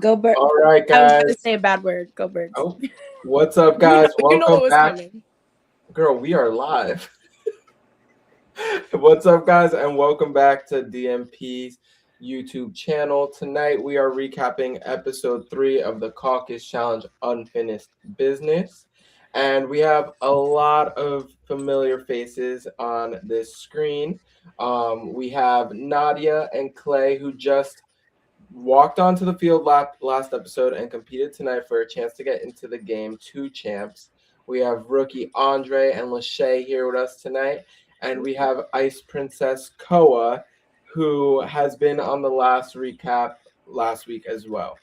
Go Bird. All right, I was about to guys. say a bad word. Go Birds. Oh, what's up, You know, guys? you know what Welcome was back. coming. Girl, we are live. What's up, guys, and welcome back to DMP's YouTube channel. Tonight, we are recapping episode 3 of the Caucus Challenge Unfinished Business. And we have a lot of familiar faces on this screen. We have Nadia and Clay, who just walked onto the field last episode and competed tonight for a chance to get into the game. Two champs. We have rookie Andre and Lachey here with us tonight. And we have Ice Princess Koa, who has been on the last recap last week as well.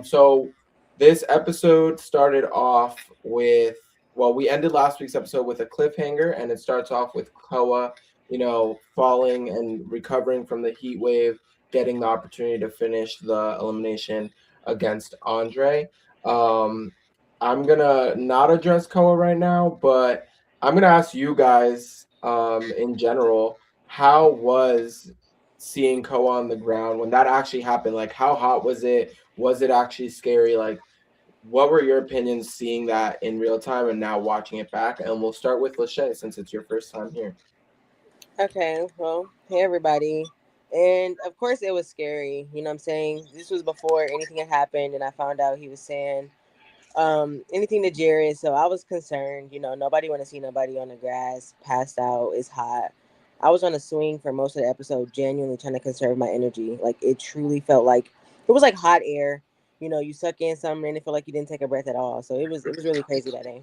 So this episode started off with, well, we ended last week's episode with a cliffhanger, and it starts off with Koa, falling and recovering from the heat wave, getting the opportunity to finish the elimination against Andre. I'm gonna not address Koa right now, but I'm gonna ask you guys, in general, how was seeing Koa on the ground when that actually happened? Like, how hot was it? Was it actually scary? Like, what were your opinions seeing that in real time and now watching it back? And we'll start with Lachey since it's your first time here. Okay, well, hey everybody. And of course it was scary, you know what I'm saying? This was before anything had happened and I found out he was saying anything to Jared, so I was concerned, nobody wanna see nobody on the grass, passed out, it's hot. I was on a swing for most of the episode, genuinely trying to conserve my energy. Like it truly felt like it was like hot air. You suck in something and it felt like you didn't take a breath at all. So it was really crazy that day.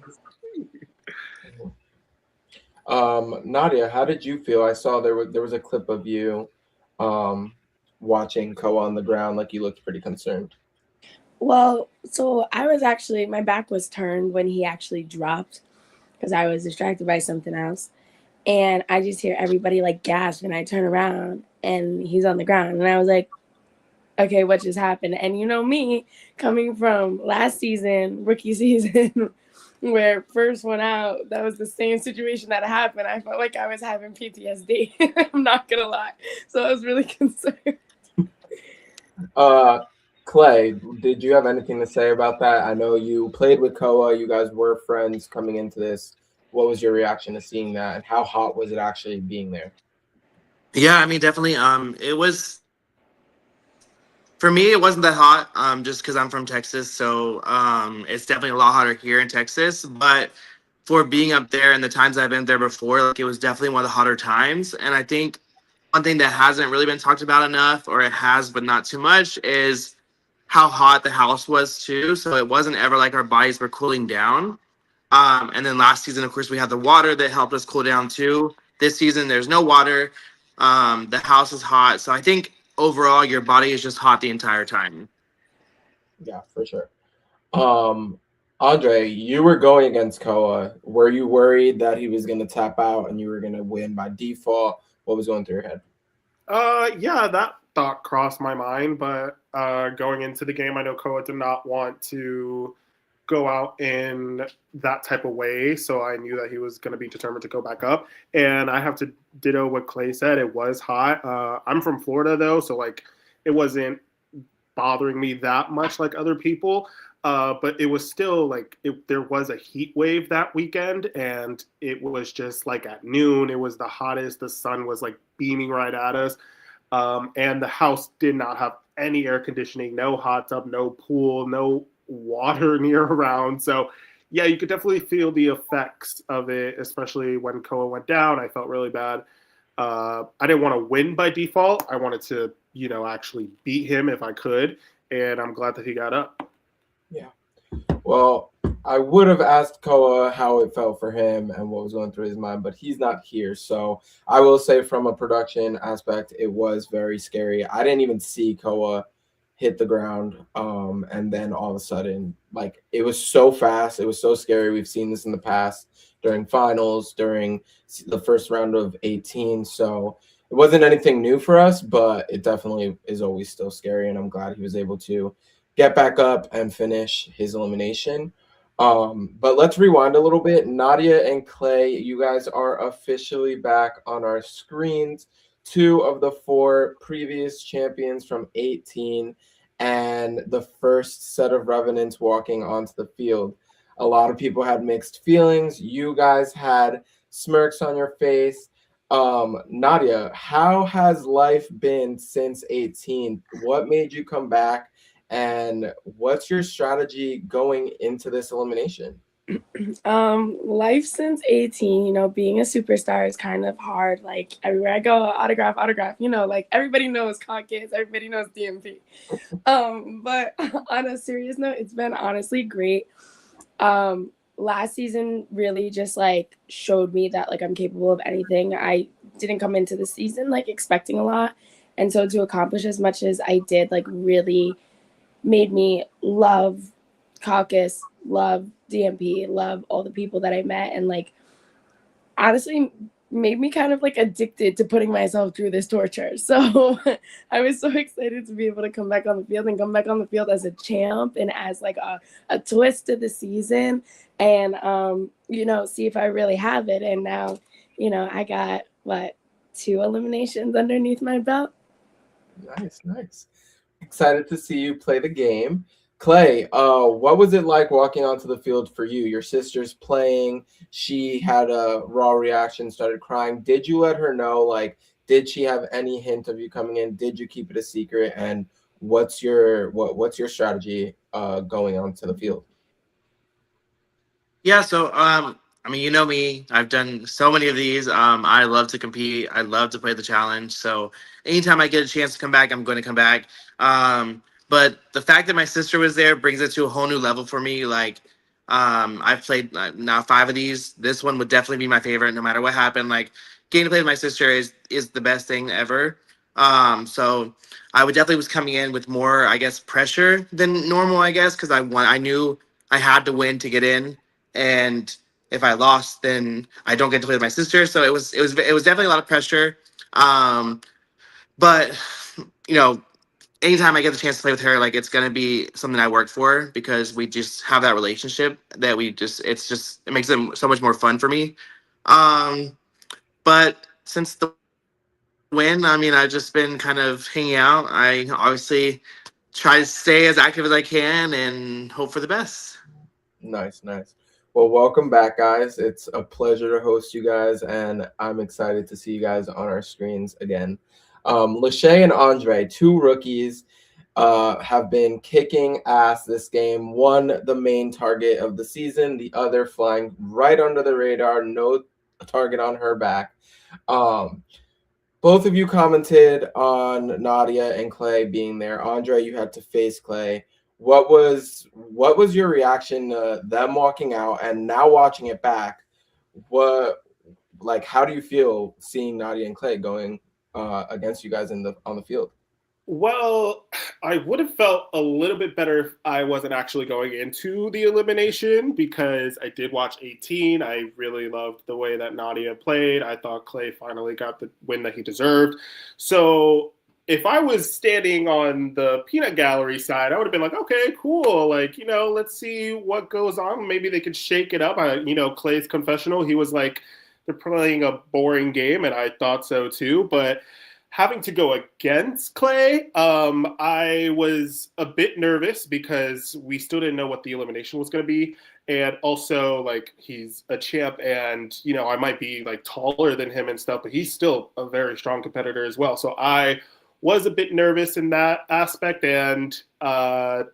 Nadia, how did you feel? I saw there was a clip of you um watching Koa on the ground, like you looked pretty concerned. Well, so I was actually, my back was turned when he actually dropped because I was distracted by something else. And I just hear everybody like gasp, and I turn around and he's on the ground. And I was like, okay, what just happened? And you know me, coming from last season, rookie season, where first one out, that was the same situation that happened. I felt like I was having PTSD. I'm not gonna lie. So I was really concerned. Uh Clay, did you have anything to say about that? I know you played with Koa, you guys were friends coming into this. What was your reaction to seeing that, and how hot was it actually being there? Yeah, I mean, definitely. It was for me. It wasn't that hot. Just because I'm from Texas, so it's definitely a lot hotter here in Texas. But for being up there and the times I've been there before, like it was definitely one of the hotter times. And I think one thing that hasn't really been talked about enough, or it has, but not too much, is how hot the house was too. So it wasn't ever like our bodies were cooling down. And then last season, of course, we had the water that helped us cool down too. This season, there's no water. The house is hot. So I think overall, your body is just hot the entire time. Yeah, for sure. Um, Andre, you were going against Koa. Were you worried that he was going to tap out and you were going to win by default? What was going through your head? Yeah, that thought crossed my mind, but going into the game, I know Koa did not want to go out in that type of way, so I knew that he was going to be determined to go back up. And I have to ditto what Clay said. It was hot. I'm from Florida, though, so, like, it wasn't bothering me that much like other people. But it was still like there was a heat wave that weekend, and it was just like at noon. It was the hottest. The sun was like beaming right at us, and the house did not have any air conditioning, no hot tub, no pool, no water near around. So, yeah, you could definitely feel the effects of it, especially when Koa went down. I felt really bad. I didn't want to win by default. I wanted to, actually beat him if I could, and I'm glad that he got up. Yeah. Well, I would have asked Koa how it felt for him and what was going through his mind, but he's not here. So I will say from a production aspect, it was very scary. I didn't even see Koa hit the ground. And then all of a sudden, like, it was so fast. It was so scary. We've seen this in the past during finals, during the first round of 18. So it wasn't anything new for us, but it definitely is always still scary. And I'm glad he was able to get back up and finish his elimination. But let's rewind a little bit. Nadia and Clay, you guys are officially back on our screens. Two of the four previous champions from 18. and the first set of Revenants walking onto the field. A lot of people had mixed feelings. You guys had smirks on your face. Nadia, how has life been since 18? What made you come back? And what's your strategy going into this elimination? Life since 18, being a superstar is kind of hard. Like everywhere I go, autograph, autograph, like everybody knows Caucus, everybody knows DMP. But on a serious note, it's been honestly great. Last season really just like showed me that like I'm capable of anything. I didn't come into the season like expecting a lot. And so to accomplish as much as I did, like really made me love Caucus, love DMP, love all the people that I met, and like honestly made me kind of like addicted to putting myself through this torture. So I was so excited to be able to come back on the field and come back on the field as a champ and as like a twist to the season and see if I really have it. And now, I got 2 eliminations underneath my belt. Nice. Excited to see you play the game. Clay, what was it like walking onto the field for you? Your sister's playing. She had a raw reaction, started crying. Did you let her know? Like, did she have any hint of you coming in? Did you keep it a secret? And what's your strategy going onto the field? Yeah, so I mean, you know me. I've done so many of these. I love to compete. I love to play the challenge. So anytime I get a chance to come back, I'm going to come back. But the fact that my sister was there brings it to a whole new level for me. Like, I've played now 5 of these. This one would definitely be my favorite, no matter what happened. Like, getting to play with my sister is the best thing ever. So I would definitely was coming in with more, I guess, pressure than normal. I guess because I knew I had to win to get in, and if I lost, then I don't get to play with my sister. So it was definitely a lot of pressure. But you know, anytime I get the chance to play with her, like it's gonna be something I worked for because we just have that relationship that it makes it so much more fun for me. Um, but since the win, I mean, I've just been kind of hanging out. I obviously try to stay as active as I can and hope for the best. Nice. Well, welcome back, guys. It's a pleasure to host you guys, and I'm excited to see you guys on our screens again. Lachey and Andre, 2 rookies, have been kicking ass this game. One, the main target of the season, the other flying right under the radar, no target on her back. Both of you commented on Nadia and Clay being there. Andre, you had to face Clay. What was your reaction to them walking out and now watching it back? How do you feel seeing Nadia and Clay going against you guys on the field? Well, I would have felt a little bit better if I wasn't actually going into the elimination because I did watch 18. I really loved the way that Nadia played. I thought Clay finally got the win that he deserved. So if I was standing on the peanut gallery side, I would have been like, okay, cool. Like, let's see what goes on. Maybe they could shake it up. Clay's confessional, he was like, they're playing a boring game, and I thought so too. But having to go against Clay, I was a bit nervous because we still didn't know what the elimination was going to be. And also, like, he's a champ and, I might be, like, taller than him and stuff, but he's still a very strong competitor as well. So I was a bit nervous in that aspect. And I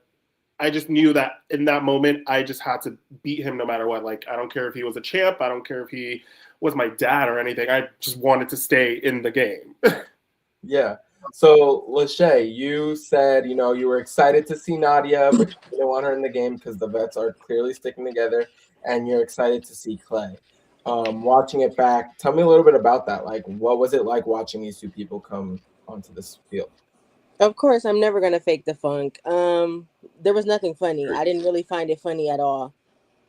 just knew that in that moment, I just had to beat him no matter what. Like, I don't care if he was a champ. I don't care if he was my dad or anything. I just wanted to stay in the game. Yeah. So, Lachey, you said, you were excited to see Nadia, but you didn't want her in the game because the vets are clearly sticking together, and you're excited to see Clay. Watching it back, tell me a little bit about that. Like, what was it like watching these 2 people come onto this field? Of course, I'm never gonna fake the funk. There was nothing funny. I didn't really find it funny at all.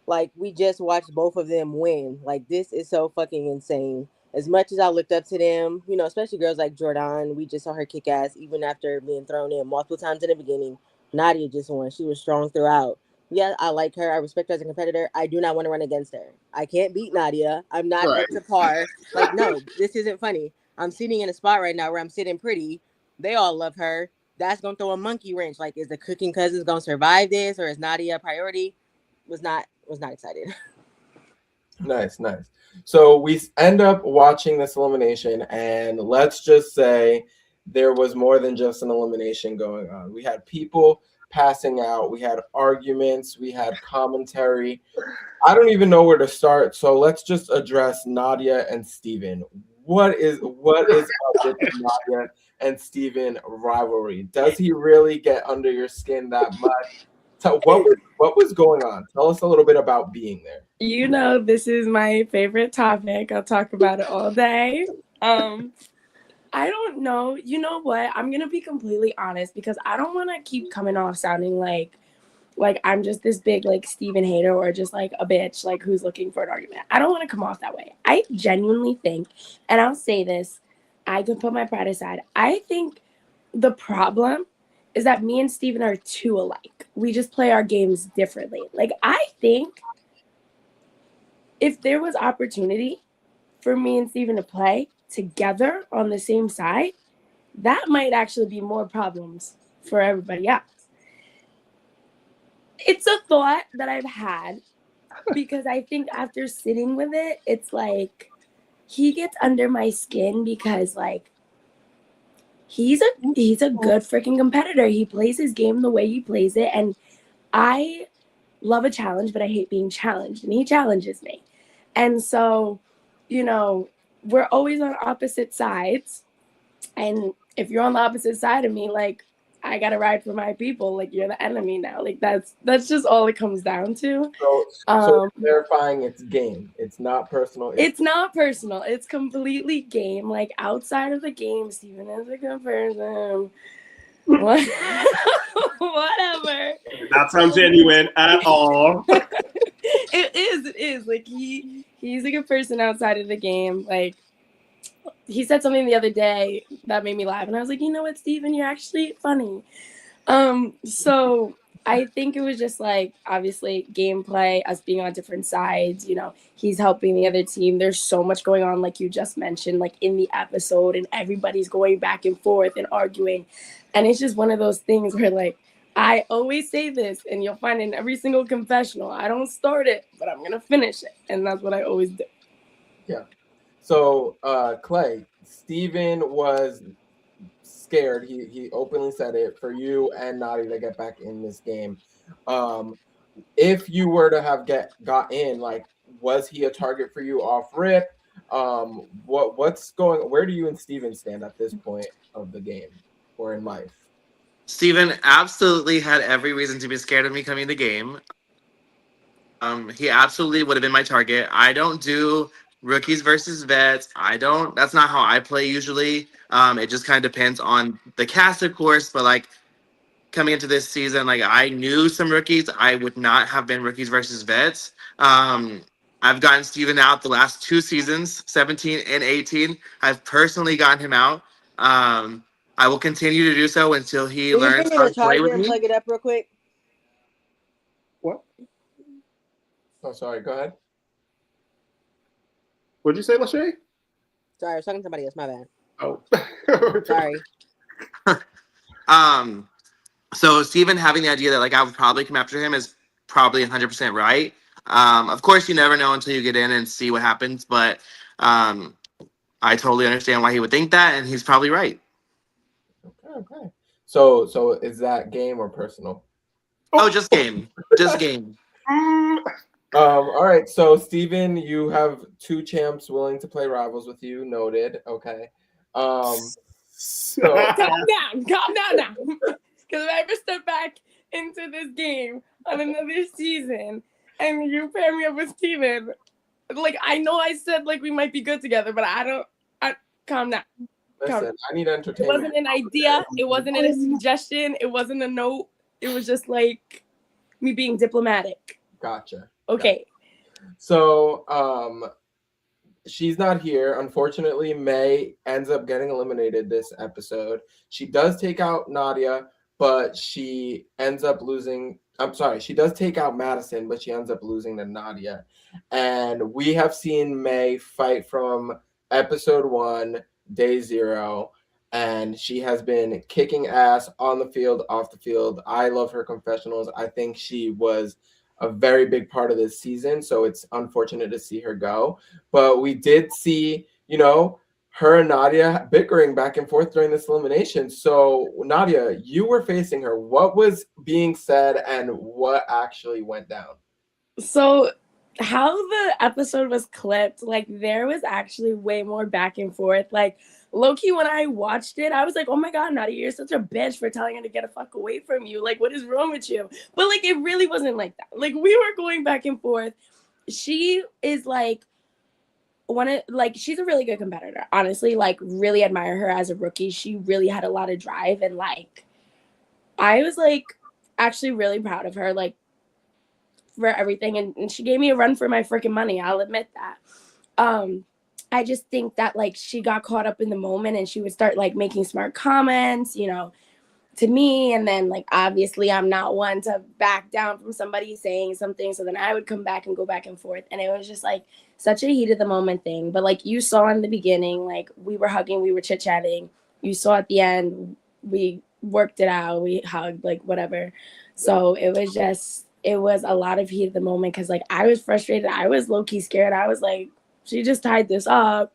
Like, we just watched both of them win. Like, this is so fucking insane. As much as I looked up to them, especially girls like Jordan, we just saw her kick ass even after being thrown in multiple times in the beginning. Nadia just won. She was strong throughout. Yeah, I like her. I respect her as a competitor. I do not want to run against her. I can't beat Nadia. I'm not Right. up to par. Like, no, this isn't funny. I'm sitting in a spot right now where I'm sitting pretty. They all love her. that's gonna throw a monkey wrench. Like, is the cooking cousins gonna survive this, or is Nadia a priority? Was not excited. Nice. So we end up watching this elimination, and let's just say there was more than just an elimination going on. We had people passing out, we had arguments, we had commentary. I don't even know where to start, so let's just address Nadia and Steven. What is up with the Nadia and Steven rivalry? Does he really get under your skin that much? So what was going on? Tell us a little bit about being there. You know, this is my favorite topic. I'll talk about it all day. I don't know. You know what? I'm gonna be completely honest because I don't want to keep coming off sounding like I'm just this big like Steven hater or just like a bitch like who's looking for an argument. I don't want to come off that way. I genuinely think, and I'll say this, I can put my pride aside. I think the problem is that me and Steven are too alike. We just play our games differently. Like, I think if there was opportunity for me and Steven to play together on the same side, that might actually be more problems for everybody else. It's a thought that I've had because I think after sitting with it, it's like he gets under my skin because like he's a good freaking competitor. He plays his game the way he plays it, and I love a challenge, but I hate being challenged, and he challenges me. And so, you know, we're always on opposite sides. And if you're on the opposite side of me, like, I got to ride for my people. Like, you're the enemy now. Like, that's just all it comes down to. So clarifying, it's game. It's not personal. It's not personal. It's completely game. Like, outside of the game, Steven is a good person. Whatever. Not sound genuine at all. It is. Like, he's a good person outside of the game. Like, he said something the other day that made me laugh, and I was like, you know what, Steven, you're actually funny. So I think it was just like, obviously, gameplay, us being on different sides, you know, he's helping the other team. There's so much going on, like you just mentioned, like in the episode, and everybody's going back and forth and arguing. And it's just one of those things where, like, I always say this, and you'll find in every single confessional, I don't start it, but I'm going to finish it. And that's what I always do. Yeah. So, Clay, Steven was scared. He openly said it for you and Nadia to get back in this game. If you were to have got in, like, was he a target for you off rip? Where do you and Steven stand at this point of the game or in life? Steven absolutely had every reason to be scared of me coming to the game. He absolutely would have been my target. I don't do rookies versus vets. That's not how I play usually. It just kind of depends on the cast, of course, but like coming into this season, like I knew some rookies. I would not have been rookies versus vets. I've gotten Steven out the last 2 seasons, 17 and 18. I've personally gotten him out. I will continue to do so until he Can you learns bring how in to a play charger with and me. plug it up real quick? What? Oh, sorry. Go ahead. What'd you say, Lachey? Sorry, I was talking to somebody else. My bad. Oh. Sorry. So Steven having the idea that like I would probably come after him is probably 100% right. Of course, you never know until you get in and see what happens, but I totally understand why he would think that, and he's probably right. Okay. So is that game or personal? Oh, just game. Just game. All right. So Steven, you have 2 champs willing to play rivals with you. Noted. Okay. So Calm down now. Because if I ever step back into this game on another season and you pair me up with Steven, like, I know I said, like, we might be good together, but calm down. listen, I need It entertainment. wasn't an idea. It wasn't a suggestion. It wasn't a note. It was just, like, me being diplomatic. Gotcha. Okay. So, she's not here. Unfortunately, May ends up getting eliminated this episode. She does take out Nadia, but she ends up losing. I'm sorry, she does take out Madison, but she ends up losing to Nadia. And we have seen May fight from episode 1, day 0. and she has been kicking ass on the field, off the field. I love her confessionals. I think she was a very big part of this season, so it's unfortunate to see her go. But we did see, her and Nadia bickering back and forth during this elimination. So, Nadia, you were facing her. What was being said and what actually went down? So how the episode was clipped, like there was actually way more back and forth. Like low-key, when I watched it, I was like, oh my god, Nadia, you're such a bitch for telling her to get a fuck away from you. Like, what is wrong with you? But like it really wasn't like that. Like we were going back and forth. She is like she's a really good competitor. Honestly, like really admire her as a rookie. She really had a lot of drive, and like I was like actually really proud of her. Like for everything, and she gave me a run for my freaking money. I'll admit that. I just think that like she got caught up in the moment and she would start like making smart comments, to me, and then like obviously I'm not one to back down from somebody saying something, so then I would come back and go back and forth, and it was just like such a heat of the moment thing. But like you saw in the beginning, like we were hugging, we were chit-chatting. You saw at the end we worked it out, we hugged, like whatever. So it was a lot of heat of the moment because like I was frustrated, I was low-key scared. I was like, she just tied this up,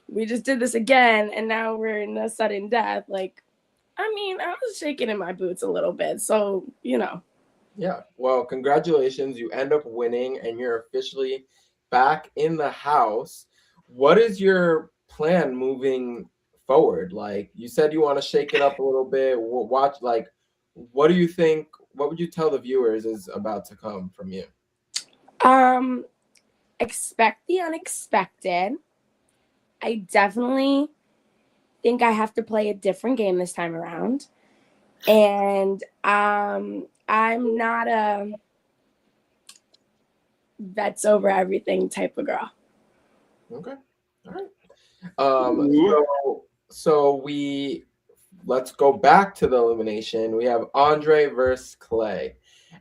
we just did this again, and now we're in a sudden death. Like, I mean, I was shaking in my boots a little bit. So, Yeah. Well, congratulations. You end up winning and you're officially back in the house. What is your plan moving forward? Like you said, you want to shake it up a little bit. Watch, like, what do you think? What would you tell the viewers is about to come from you? Expect the unexpected. I definitely think I have to play a different game this time around. And I'm not a that's over everything type of girl. Okay. All right. So let's go back to the elimination. We have Andre versus Clay,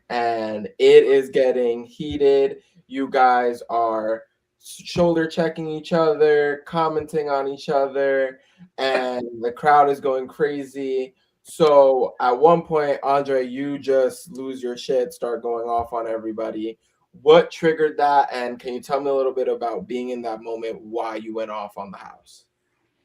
and it is getting heated. You guys are shoulder checking each other, commenting on each other, and the crowd is going crazy. So at one point, Andre, you just lose your shit, start going off on everybody. What triggered that? And can you tell me a little bit about being in that moment, why you went off on the house?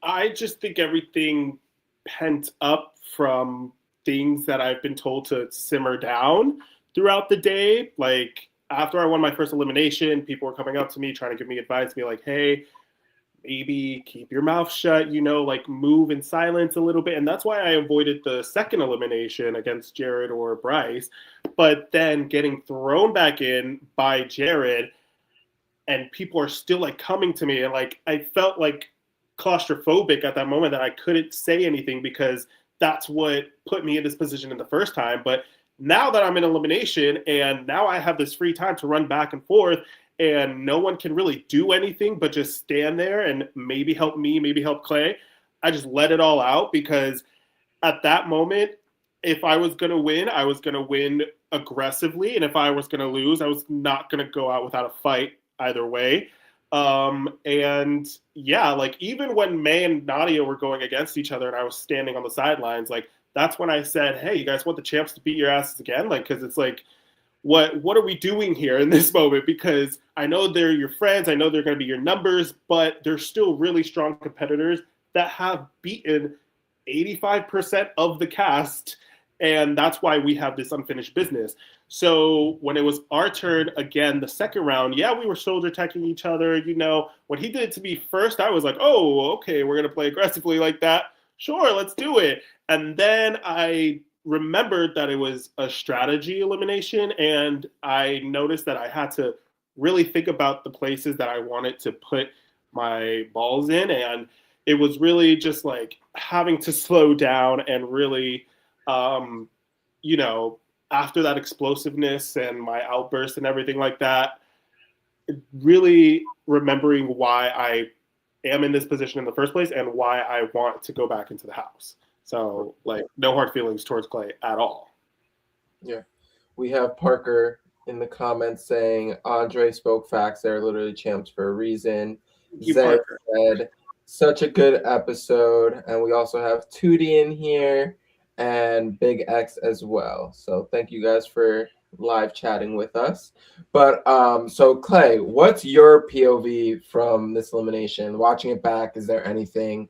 I just think everything pent up from things that I've been told to simmer down throughout the day. Like after I won my first elimination, people were coming up to me trying to give me advice, be like, hey, maybe keep your mouth shut, like move in silence a little bit. And that's why I avoided the second elimination against Jared or Bryce. But then getting thrown back in by Jared, and people are still like coming to me, and like I felt like claustrophobic at that moment that I couldn't say anything because that's what put me in this position in the first time. But now that I'm in elimination and now I have this free time to run back and forth and no one can really do anything but just stand there and maybe help me, maybe help Clay, I just let it all out because at that moment, if I was going to win, I was going to win aggressively. And if I was going to lose, I was not going to go out without a fight either way. And yeah, like even when May and Nadia were going against each other and I was standing on the sidelines, like that's when I said, hey, you guys want the champs to beat your asses again? Like, cause it's like, what are we doing here in this moment? Because I know they're your friends. I know they're going to be your numbers, but they're still really strong competitors that have beaten 85% of the cast. And that's why we have this unfinished business. So when it was our turn again, the second round, yeah, we were shoulder attacking each other. When he did it to me first, I was like, oh, okay, we're going to play aggressively like that. Sure, let's do it. And then I remembered that it was a strategy elimination. And I noticed that I had to really think about the places that I wanted to put my balls in. And it was really just like having to slow down and really, after that explosiveness and my outburst and everything like that, really remembering why I am in this position in the first place and why I want to go back into the house. So, like, no hard feelings towards Clay at all. Yeah. We have Parker in the comments saying Andre spoke facts. They're literally champs for a reason. Zed said Such a good episode. And we also have Tootie in here and Big X as well. So thank you guys for live chatting with us. But so Clay, what's your POV from this elimination? Watching it back, is there anything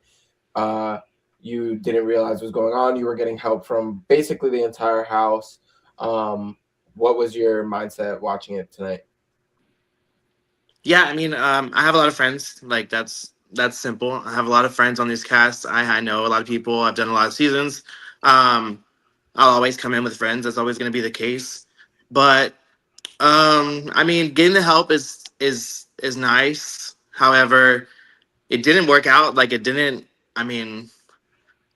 uh you didn't realize was going on? You were getting help from basically the entire house. What was your mindset watching it tonight? Yeah, I mean, I have a lot of friends. Like that's simple. I have a lot of friends on these casts. I know a lot of people. I've done a lot of seasons. Um, I'll always come in with friends. That's always going to be the case. But I mean, getting the help is nice. However, it didn't work out. Like it didn't. I mean,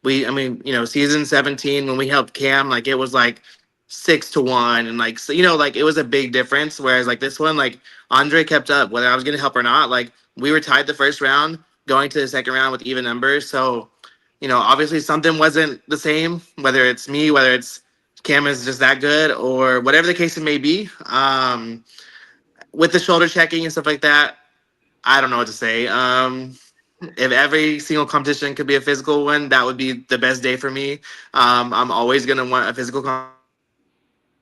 I mean, season 17 when we helped Cam, like it was like 6-1, and like so, like it was a big difference. Whereas like this one, like Andre kept up, whether I was gonna help or not. Like we were tied the first round, going to the second round with even numbers. So, obviously something wasn't the same. Whether it's me, whether it's Cam is just that good, or whatever the case it may be. With the shoulder checking and stuff like that, I don't know what to say. If every single competition could be a physical one, that would be the best day for me. I'm always gonna want a physical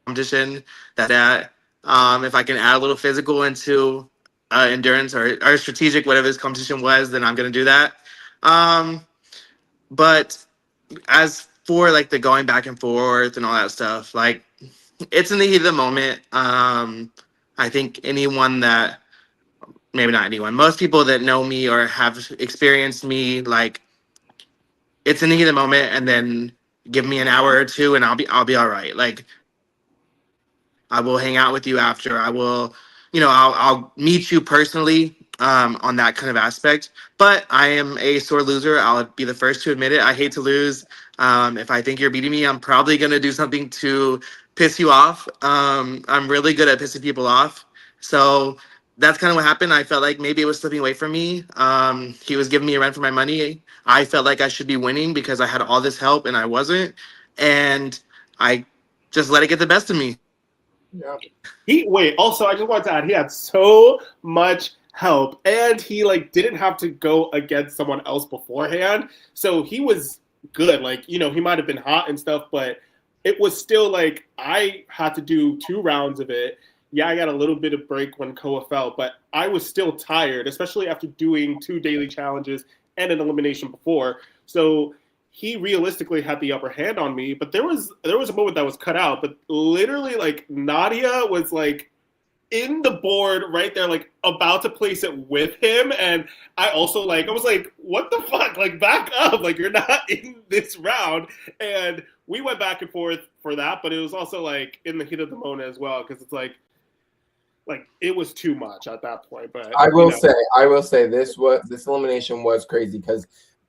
competition. That's that. If I can add a little physical into endurance or strategic, whatever this competition was, then I'm gonna do that. Um, but as for like the going back and forth and all that stuff, like it's in the heat of the moment. I think anyone that maybe not anyone, most people that know me or have experienced me, like it's in the heat of the moment, and then give me an hour or two, and I'll be all right. Like I will hang out with you after. I will, I'll meet you personally on that kind of aspect. But I am a sore loser. I'll be the first to admit it. I hate to lose. If I think you're beating me, I'm probably gonna do something to piss you off. I'm really good at pissing people off. So that's kind of what happened. I felt like maybe it was slipping away from me. He was giving me a run for my money. I felt like I should be winning because I had all this help and I wasn't. And I just let it get the best of me. Yeah. Also, I just wanted to add, he had so much help, and he like didn't have to go against someone else beforehand, so he was good. Like, he might have been hot and stuff, but it was still like I had to do 2 rounds of it. Yeah, I got a little bit of break when Koa fell, but I was still tired, especially after doing 2 daily challenges and an elimination before. So he realistically had the upper hand on me, but there was a moment that was cut out. But literally, like Nadia was like in the board right there, like about to place it with him, and I was like, what the fuck? Like back up! Like you're not in this round. And we went back and forth for that, but it was also like in the heat of the moment as well, because it's like it was too much at that point. But I will say this elimination was crazy because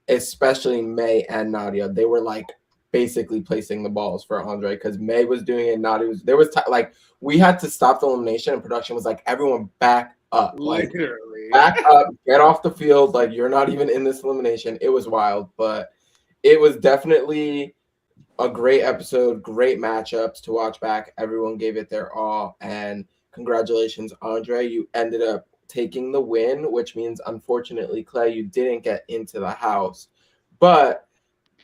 especially May and Nadia, they were like basically placing the balls for Andre because May was doing it, Nadia was like we had to stop the elimination, and production was like, everyone back up, like literally back up, get off the field, like you're not even in this elimination. It was wild, but it was definitely a great episode, great matchups to watch back. Everyone gave it their all, and congratulations, Andre. You ended up taking the win, which means, unfortunately, Clay, you didn't get into the house. But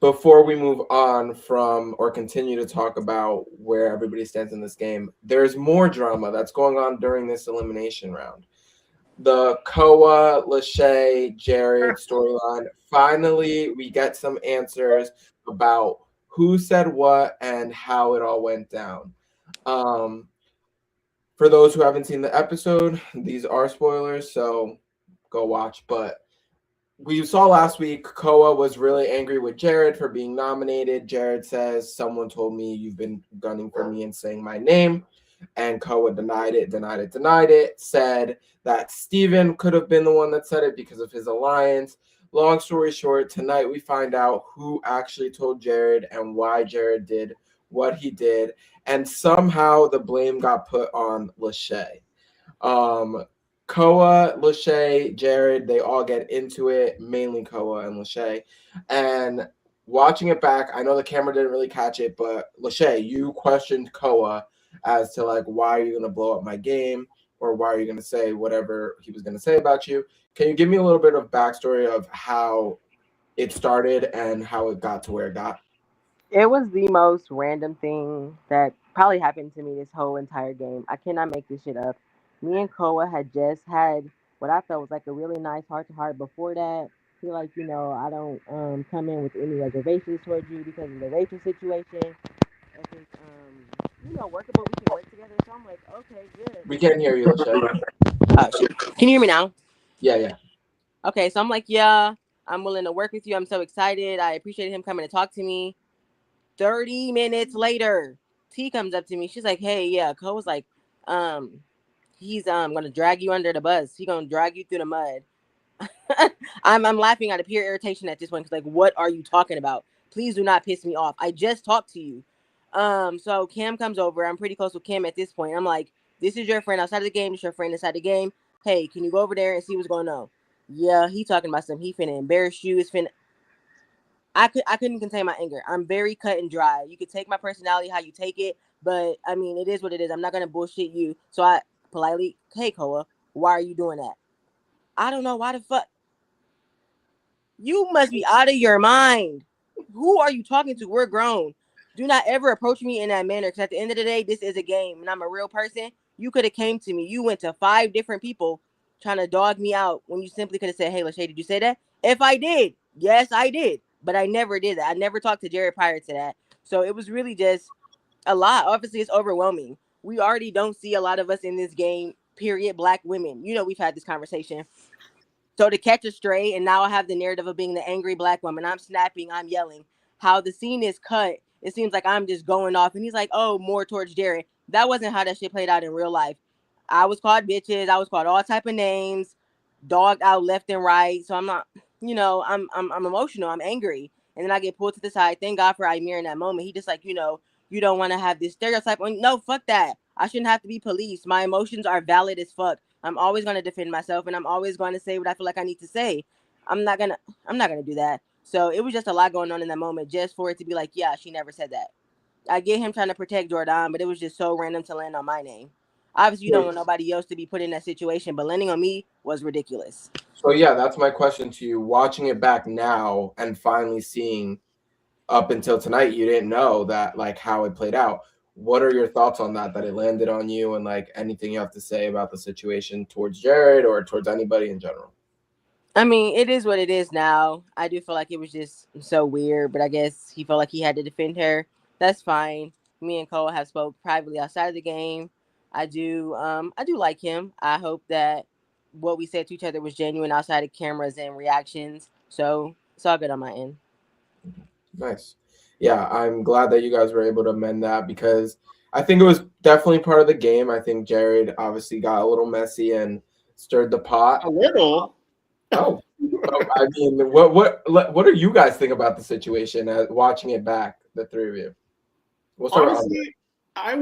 before we move on from or continue to talk about where everybody stands in this game, there's more drama that's going on during this elimination round. The Koa, Lachey, Jared storyline. Finally, we get some answers about who said what and how it all went down. For those who haven't seen the episode, these are spoilers, so go watch. But we saw last week Koa was really angry with Jared for being nominated. Jared says, someone told me you've been gunning for me and saying my name. And Koa denied it, said that Steven could have been the one that said it because of his alliance. Long story short, tonight we find out who actually told Jared and why Jared did what he did. And somehow the blame got put on Lachey. Koa, Lachey, Jared, they all get into it, mainly Koa and Lachey. And watching it back, I know the camera didn't really catch it, but Lachey, you questioned Koa as to like, why are you going to blow up my game? or why are you going to say whatever he was going to say about you? Can you give me a little bit of backstory of how it started and how it got to where it got? It was the most random thing that probably happened to me this whole entire game. I cannot make this shit up. Me and Koa had just had what I felt was like a really nice heart to heart before that. Feel like, I don't come in with any reservations towards you because of the Rachel situation. If it's workable, we can work together. So I'm like, okay, good. We can't hear you, Lachey. Oh shit. Can you hear me now? Yeah. Okay, so I'm like, yeah, I'm willing to work with you. I'm so excited. I appreciated him coming to talk to me. 30 minutes later, T comes up to me. She's like, hey, yeah, Cole was like, he's gonna drag you under the bus. He's gonna drag you through the mud. I'm laughing out of pure irritation at this one because, like, what are you talking about? Please do not piss me off. I just talked to you. So Cam comes over. I'm pretty close with Cam at this point. I'm like, this is your friend outside of the game. This is your friend inside the game. Hey, can you go over there and see what's going on? Yeah, he talking about something. He finna embarrass you. It's finna. I couldn't contain my anger. I'm very cut and dry. You could take my personality how you take it, but I mean, it is what it is. I'm not gonna bullshit you. So I politely, hey Koa, why are you doing that? I don't know why the fuck. You must be out of your mind. Who are you talking to? We're grown. Do not ever approach me in that manner. Because at the end of the day, this is a game, and I'm a real person. You could have came to me. You went to 5 different people trying to dog me out when you simply could have said, "Hey, Lachey, did you say that?" If I did, yes, I did. But I never did that. I never talked to Jared prior to that. So it was really just a lot. Obviously, it's overwhelming. We already don't see a lot of us in this game. Period. Black women. We've had this conversation. So to catch a stray, and now I have the narrative of being the angry black woman. I'm snapping, I'm yelling. How the scene is cut, it seems like I'm just going off. And he's like, oh, more towards Jared. That wasn't how that shit played out in real life. I was called bitches. I was called all type of names, dogged out left and right. So I'm not, I'm emotional. I'm angry. And then I get pulled to the side. Thank God for Amir in that moment. He just like, you don't want to have this stereotype. No, fuck that. I shouldn't have to be policed. My emotions are valid as fuck. I'm always going to defend myself, and I'm always going to say what I feel like I need to say. I'm not gonna do that. So it was just a lot going on in that moment, just for it to be like, yeah, she never said that. I get him trying to protect Jordan, but it was just so random to land on my name. Obviously, you don't want nobody else to be put in that situation, but landing on me was ridiculous. So yeah, that's my question to you. Watching it back now and finally seeing up until tonight, you didn't know that, like, how it played out. What are your thoughts on that it landed on you, and like anything you have to say about the situation towards Jared or towards anybody in general? I mean, it is what it is now. I do feel like it was just so weird, but I guess he felt like he had to defend her. That's fine. Me and Cole have spoke privately outside of the game. I do like him. I hope that what we said to each other was genuine outside of cameras and reactions. So it's all good on my end. Nice. Yeah, I'm glad that you guys were able to amend that, because I think it was definitely part of the game. I think Jared obviously got a little messy and stirred the pot. A little. Oh, I mean, what do you guys think about the situation watching it back, the three of you? Honestly, I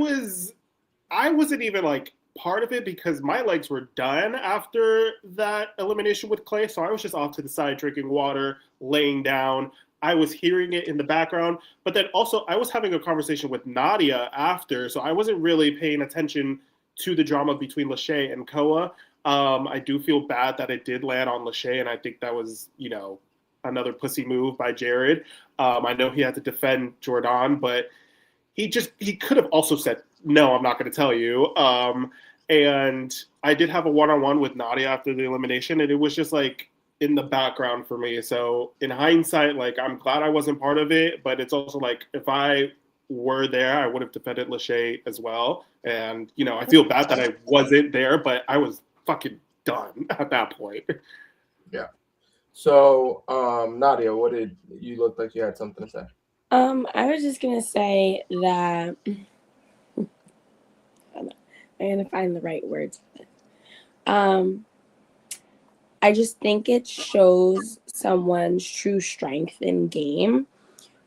wasn't even like part of it because my legs were done after that elimination with Clay. So I was just off to the side drinking water, laying down. I was hearing it in the background, but then also I was having a conversation with Nadia after, so I wasn't really paying attention to the drama between Lachey and Koa. I do feel bad that it did land on Lachey, and I think that was, another pussy move by Jared. I know he had to defend Jordan, but he could have also said, no, I'm not going to tell you. And I did have a one-on-one with Nadia after the elimination, and it was just like in the background for me. So in hindsight, like, I'm glad I wasn't part of it, but it's also like, if I were there, I would have defended Lachey as well. And, I feel bad that I wasn't there, but I was fucking done at that point. Yeah. So, Nadia, what did you look like you had something to say? I was just gonna say that I'm gonna find the right words. I just think it shows someone's true strength in game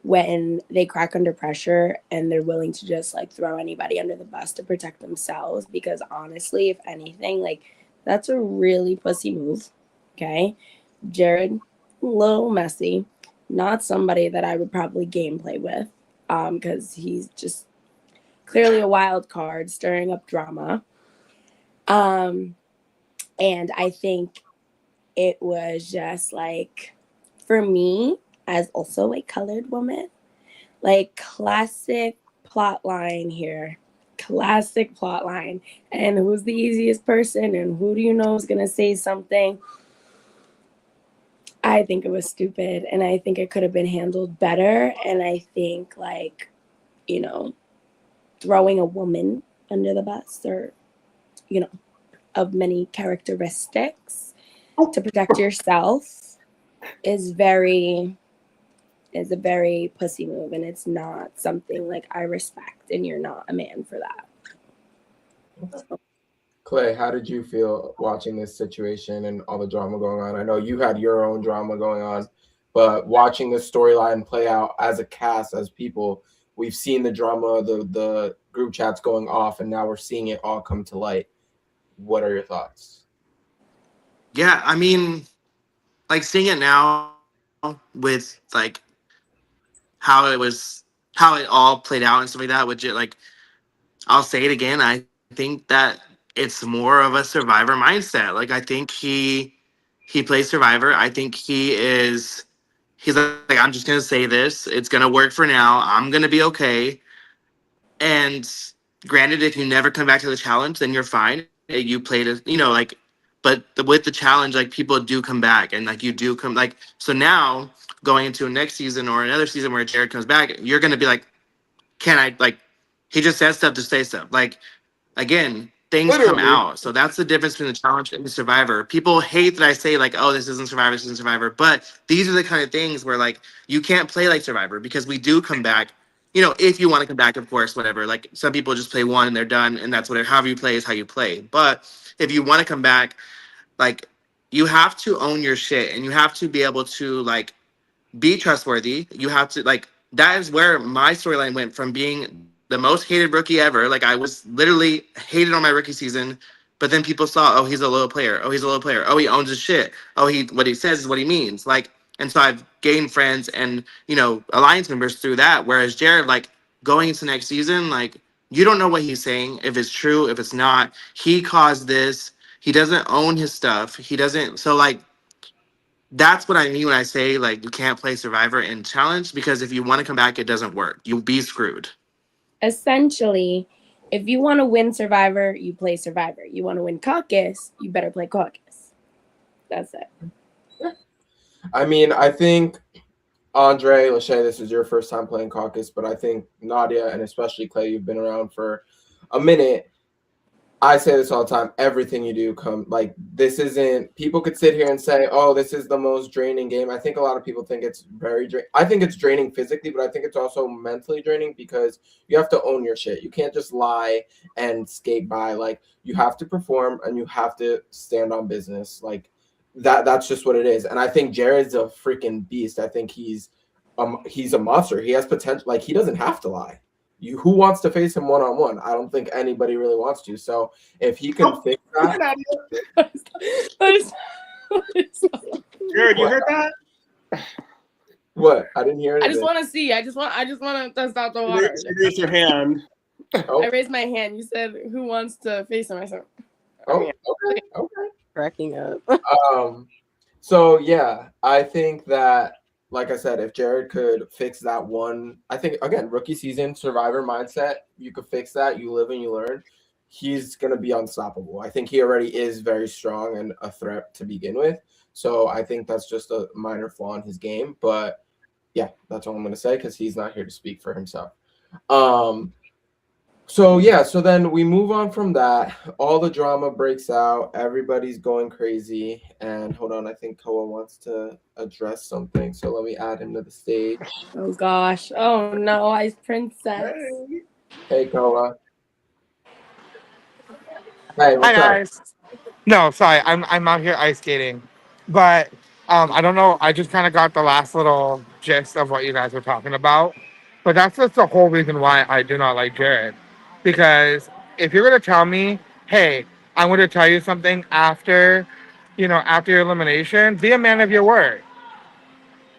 when they crack under pressure and they're willing to just like throw anybody under the bus to protect themselves. Because honestly, if anything, like, that's a really pussy move. Okay, Jared, a little messy, not somebody that I would probably gameplay with, because he's just clearly a wild card, stirring up drama. Um, and I think it was just like, for me, as also a colored woman, like classic plot line here. Classic plot line. And who's the easiest person and who do you know is gonna say something? I think it was stupid and I think it could have been handled better. And I think like, you know, throwing a woman under the bus or, you know, of many characteristics to protect yourself is very is a very pussy move and it's not something like I respect and you're not a man for that. Clay, how did you feel watching this situation and all the drama going on? I know you had your own drama going on, but watching this storyline play out as a cast, as people, we've seen the drama, the group chats going off, and now we're seeing it all come to light. What are your thoughts? Yeah, I mean, like seeing it now with like how it was, how it all played out and stuff like that. Which like I'll say it again. I think that it's more of a survivor mindset. Like I think he plays survivor. I think he's like, I'm just gonna say this. It's gonna work for now. I'm gonna be okay. And granted, if you never come back to the challenge, then you're fine. You played it, you know, like, but with the challenge, like people do come back, and like you do come, like, so now going into a next season or another season where Jared comes back, you're gonna be like, can I like? He just says stuff to say stuff. Like again, things come Literally. out. So that's the difference between the challenge and the survivor. People hate that I say like, oh, this isn't survivor, this isn't survivor. But these are the kind of things where like you can't play like survivor because we do come back. You know, if you want to come back, of course, whatever. Like some people just play one and they're done, and that's whatever. However you play is how you play. But if you want to come back, like you have to own your shit, and you have to be able to like be trustworthy. You have to like that is where my storyline went from being the most hated rookie ever. Like I was literally hated on my rookie season, but then people saw, oh, he's a low player. Oh, he's a low player. Oh, he owns his shit. Oh, he what he says is what he means. Like, and so I've gained friends and alliance members through that. Whereas Jared, like going into next season, like you don't know what he's saying, if it's true, if it's not. He caused this. He doesn't own his stuff. He doesn't. So like that's what I mean when I say like you can't play Survivor in challenge because if you want to come back, it doesn't work. You'll be screwed. Essentially, if you want to win Survivor, you play Survivor. You want to win Caucus, you better play Caucus. That's it. I mean, I think Andre, Lachey, this is your first time playing Caucus, but I think Nadia and especially Clay, you've been around for a minute. I say this all the time. Everything you do this isn't, people could sit here and say, oh, this is the most draining game. I think a lot of people think it's very draining. I think it's draining physically, but I think it's also mentally draining because you have to own your shit. You can't just lie and skate by. Like you have to perform and you have to stand on business. Like that's just what it is. And I think Jared's a freaking beast. I think he's a monster. He has potential. Like he doesn't have to lie. Who wants to face him one-on-one? I don't think anybody really wants to. So if he can fix that, Jared, you heard that? what? I didn't hear anything. I just want to see. I just want to test out the water. Raise your hand. Oh. I raised my hand. You said who wants to face him? I said, oh, okay. Cracking up. So yeah, I think that, like I said, if Jared could fix that one, I think again, rookie season, survivor mindset, you could fix that. You live and you learn. He's gonna be unstoppable. I think he already is very strong and a threat to begin with. So I think that's just a minor flaw in his game. But yeah, that's all I'm gonna say because he's not here to speak for himself. So yeah, so then we move on from that. All the drama breaks out. Everybody's going crazy. And hold on, I think Koa wants to address something. So let me add him to the stage. oh gosh, oh no, Ice Princess. Hey Koa. Hey, Hi what's up? guys. No, sorry, I'm out here ice skating, but I don't know. I just kind of got the last little gist of what you guys were talking about, but that's just the whole reason why I do not like Jared, because if you're gonna tell me, hey, I'm going to tell you something after, after your elimination, be a man of your word.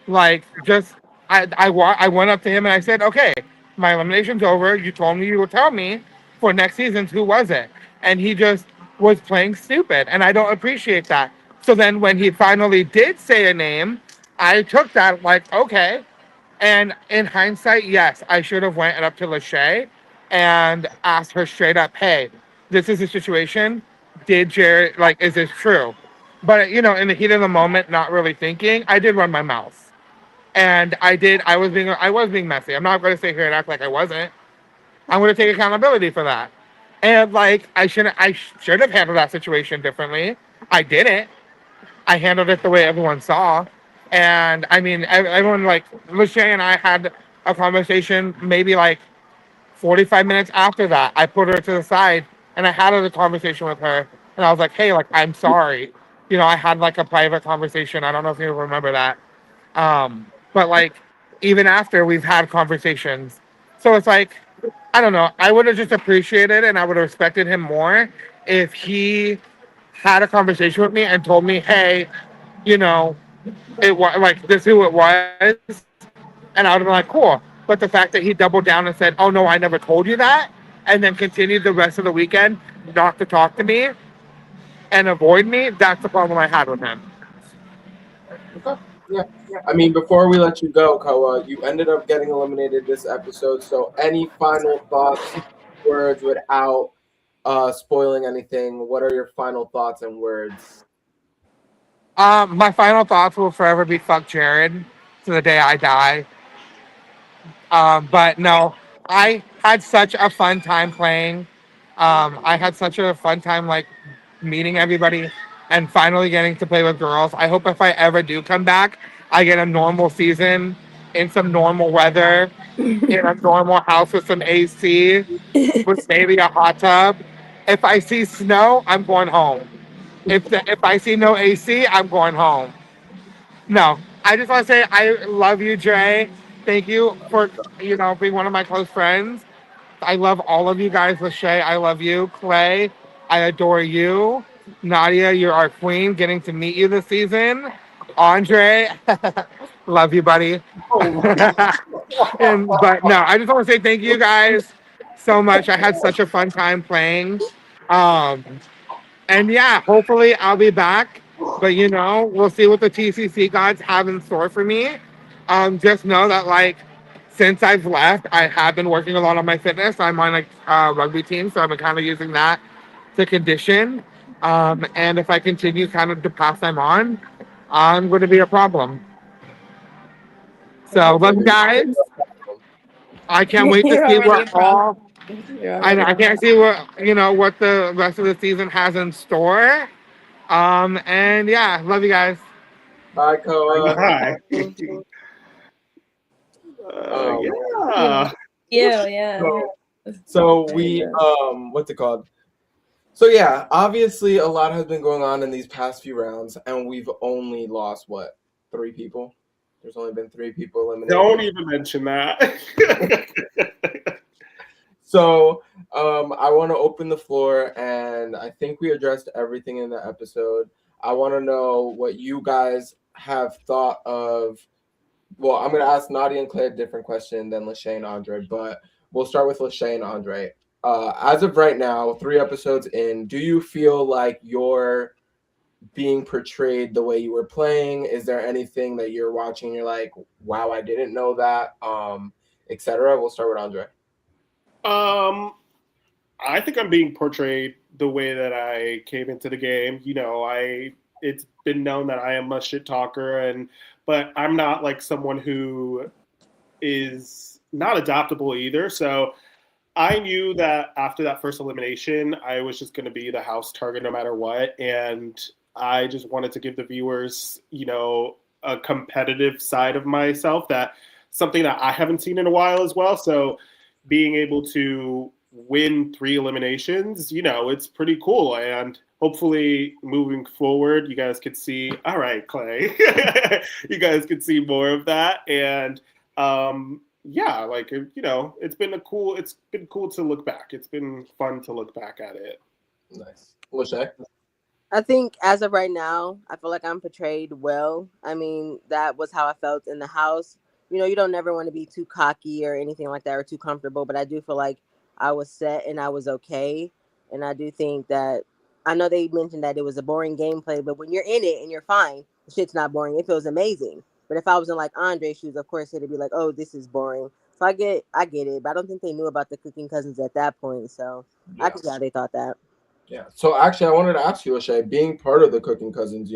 Like just I went up to him and I said, okay, my elimination's over. You told me you would tell me for next season's who was it, and he just was playing stupid, and I don't appreciate that. So then when he finally did say a name, I took that like, okay. And in hindsight, yes, I should have went up to Lachey and asked her straight up, hey, this is the situation. Did Jared, like, is this true? But, in the heat of the moment, not really thinking, I did run my mouth. And I was being messy. I'm not going to sit here and act like I wasn't. I'm going to take accountability for that. And like I should have handled that situation differently. I didn't. I handled it the way everyone saw. And I mean, everyone like Lachey and I had a conversation maybe like 45 minutes after that. I put her to the side and I had a conversation with her. And I was like, hey, like, I'm sorry. I had like a private conversation. I don't know if you remember that. But like, even after we've had conversations. So it's like, I don't know. I would have just appreciated and I would have respected him more if he had a conversation with me and told me, hey, you know, it was like this is who it was, and I would have been like, cool. But the fact that he doubled down and said, oh no, I never told you that, and then continued the rest of the weekend not to talk to me and avoid me, that's the problem I had with him. Okay. Yeah. I mean, before we let you go, Koa, you ended up getting eliminated this episode. So, any final thoughts, words without spoiling anything? What are your final thoughts and words? My final thoughts will forever be fuck Jared to the day I die. But no, I had such a fun time playing. I had such a fun time like meeting everybody and finally getting to play with girls. I hope if I ever do come back, I get a normal season in some normal weather, in a normal house with some AC, with maybe a hot tub. If I see snow, I'm going home. If I see no AC, I'm going home. No, I just want to say I love you, Jay. Thank you for being one of my close friends. I love all of you guys. Lachey, I love you. Clay, I adore you. Nadia, you're our queen. Getting to meet you this season. Andre, love you, buddy. Oh, But no, I just want to say thank you guys so much. I had such a fun time playing. Um, and yeah, hopefully I'll be back. But we'll see what the TCC gods have in store for me. Just know that like since I've left, I have been working a lot on my fitness. I'm on like a rugby team, so I've been kind of using that to condition. And if I continue kind of the path I'm on, I'm going to be a problem. So love you guys. I can't wait to You're see already a what all. problem. You're I, already a I can't problem. see what the rest of the season has in store. And yeah, love you guys. bye, Koa. Hi. Um, Yeah. Yeah. so, so Very we good. what's it called? So yeah, obviously a lot has been going on in these past few rounds, and we've only lost what, 3 people? There's only been 3 people Don't eliminated. even mention that. So I want to open the floor, and I think we addressed everything in the episode. I want to know what you guys have thought of. Well, I'm gonna ask Nadia and Claire a different question than Lachey and Andre, but we'll start with Lachey and Andre. As of right now, 3 episodes in, do you feel like you're being portrayed the way you were playing? Is there anything that you're watching and you're like, wow, I didn't know that, etc.? We'll start with Andre. um, I think I'm being portrayed the way that I came into the game. It's been known that I am a shit talker, but I'm not like someone who is not adaptable either. So I knew that after that first elimination, I was just going to be the house target no matter what. And I just wanted to give the viewers, a competitive side of myself, that something that I haven't seen in a while as well. So being able to win 3 eliminations, it's pretty cool. And hopefully moving forward, you guys could see, all right, Clay, you guys could see more of that. And, yeah, like it's been cool to look back. It's been fun to look back at it. Nice. Lachey? I think as of right now, I feel like I'm portrayed well. I mean, that was how I felt in the house. You don't never want to be too cocky or anything like that, or too comfortable, but I do feel like I was set and I was okay. And I do think that I know they mentioned that it was a boring gameplay, but when you're in it and you're fine, the shit's not boring. It feels amazing. But if I was in like Andre's shoes, of course it'd be like, oh, this is boring. So I get it, but I don't think they knew about the cooking cousins at that point. So I Yeah. can see how they thought that. Yeah. So actually, I wanted to ask you, O'Shea, being part of the Cooking Cousins,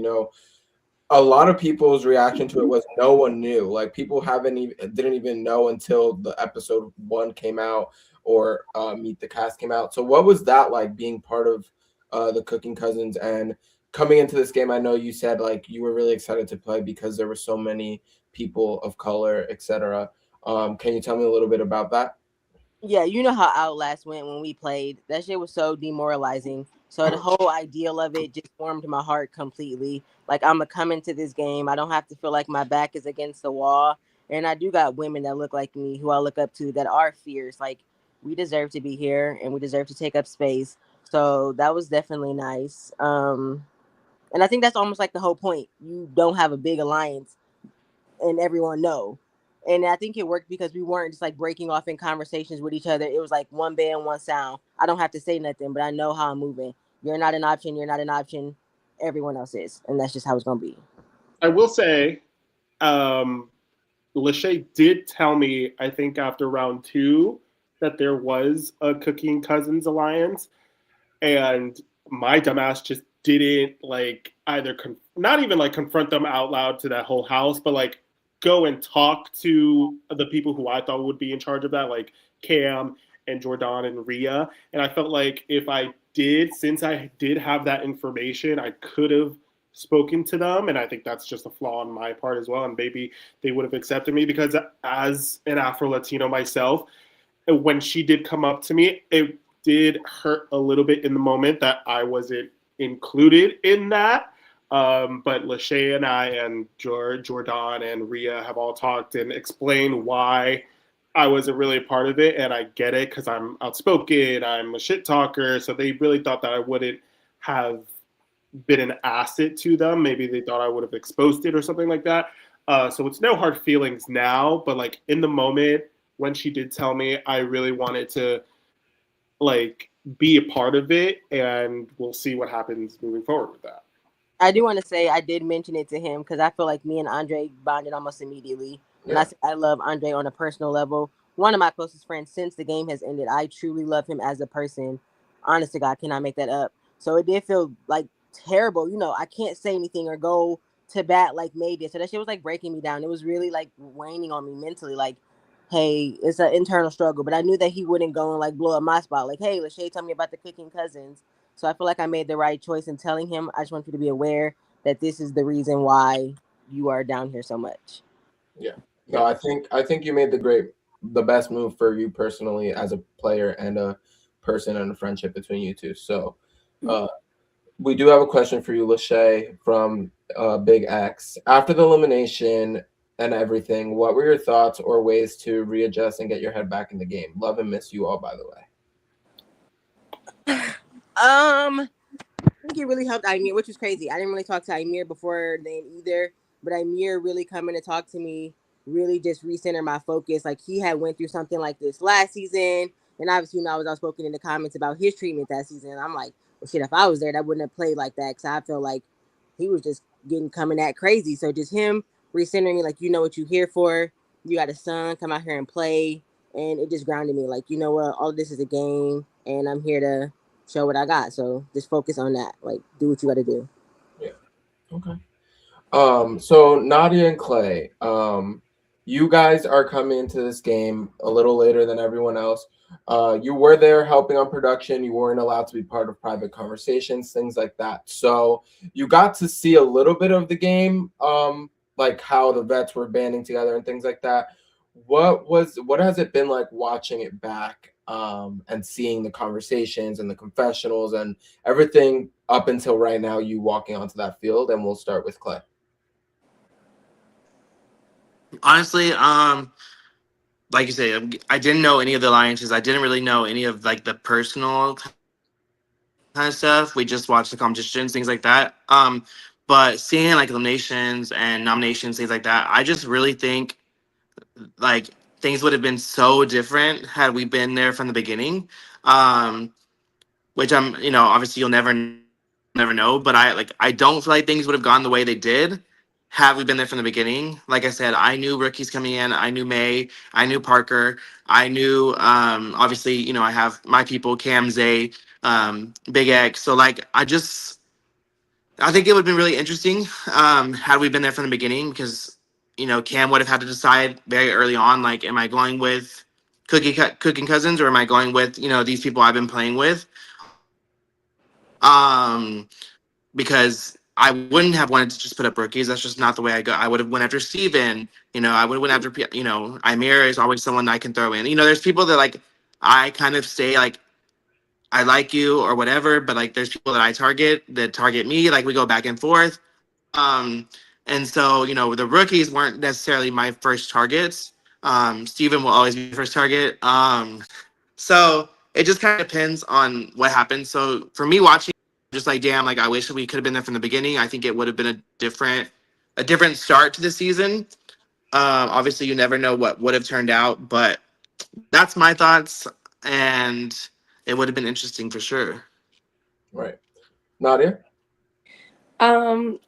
a lot of people's reaction to it was no one knew. Like people haven't even didn't even know until the episode one came out or Meet the Cast came out. So what was that like being part of the Cooking Cousins and coming into this game? I know you said like you were really excited to play because there were so many people of color, etc. Can you tell me a little bit about that? Yeah, you know how Outlast went when we played. That shit was so demoralizing. So the whole ideal of it just warmed my heart completely. Like I'm gonna come into this game. I don't have to feel like my back is against the wall. And I do got women that look like me who I look up to that are fierce. Like we deserve to be here and we deserve to take up space. So that was definitely nice. And I think that's almost like the whole point. You don't have a big alliance and everyone know. And I think it worked because we weren't just like breaking off in conversations with each other. It was like one band, one sound. I don't have to say nothing, but I know how I'm moving. You're not an option. You're not an option. Everyone else is, and that's just how it's gonna be. I will say, um, Lachey did tell me, I think after round two, that there was a Cooking Cousins alliance, and my dumbass just didn't like either not even like confront them out loud to that whole house, but like go and talk to the people who I thought would be in charge of that, like Cam and Jordan and Rhea. And I felt like if I did, since I did have that information, I could have spoken to them. And I think that's just a flaw on my part as well. And maybe they would have accepted me because as an Afro Latino myself, when she did come up to me, it did hurt a little bit in the moment that I wasn't included in that. But Lachey and I and Jordan and Rhea have all talked and explained why I wasn't really a part of it. And I get it because I'm outspoken, I'm a shit talker. So they really thought that I wouldn't have been an asset to them. Maybe they thought I would have exposed it or something like that. So it's no hard feelings now, but like in the moment when she did tell me, I really wanted to like be a part of it, and we'll see what happens moving forward with that. I do want to say I did mention it to him because I feel like me and Andre bonded almost immediately. And I Yeah. said I love Andre on a personal level. One of my closest friends since the game has ended. I truly love him as a person. Honest to God, cannot make that up. So it did feel like terrible. I can't say anything or go to bat like May did. So that shit was like breaking me down. It was really like waning on me mentally. Like, hey, it's an internal struggle. But I knew that he wouldn't go and like blow up my spot. Like, hey, Lachey, tell me about the Cooking Cousins. So I feel like I made the right choice in telling him. I just want you to be aware that this is the reason why you are down here so much. Yeah. No, I think you made the best move for you personally as a player and a person and a friendship between you two. So uh we do have a question for you, Lachey, from Big X. After the elimination and everything, what were your thoughts or ways to readjust and get your head back in the game? Love and miss you all, by the way. I think it really helped Imir, which was crazy. I didn't really talk to Imir before then either, but Imir really coming to talk to me really just recenter my focus. Like he had went through something like this last season, and obviously I was outspoken in the comments about his treatment that season. I'm like, well, shit, if I was there, that wouldn't have played like that because I felt like he was just getting coming at crazy. So just him recentering me, like you know what you here for. You got a son, come out here and play, and it just grounded me. Like you know what, all of this is a game, and I'm here to show what I got. So just focus on that. Like do what you got to do. Yeah. Okay. So Nadia and Clay, you guys are coming into this game a little later than everyone else. You were there helping on production. You weren't allowed to be part of private conversations, things like that. So you got to see a little bit of the game, like how the vets were banding together and things like that. What has it been like watching it back, and seeing the conversations and the confessionals and everything up until right now, you walking onto that field? And we'll start with Clay. Honestly, like you say, I didn't know any of the alliances. I didn't really know any of like the personal kind of stuff. We just watched the competitions, things like that. But seeing like eliminations and nominations, things like that, I just really think like things would have been so different had we been there from the beginning. Which I'm, obviously you'll never know never know. But I don't feel like things would have gone the way they did had we been there from the beginning. Like I said, I knew rookies coming in. I knew May. I knew Parker. I knew obviously, I have my people, Cam, Zay, Big X. So like I think it would have been really interesting had we been there from the beginning because Cam would have had to decide very early on, like, am I going with Cooking Cousins or am I going with these people I've been playing with? Because I wouldn't have wanted to just put up rookies. That's just not the way I go. I would have went after Steven. I would have went after Imir is always someone I can throw in. There's people that like I kind of say like I like you or whatever, but like there's people that I target that target me. Like we go back and forth. And so, the rookies weren't necessarily my first targets. Steven will always be the first target. So it just kind of depends on what happens. So for me watching, just like, damn, like I wish we could have been there from the beginning. I think it would have been a different start to the season. Obviously you never know what would have turned out, but that's my thoughts. And it would have been interesting for sure. Right. Nadia?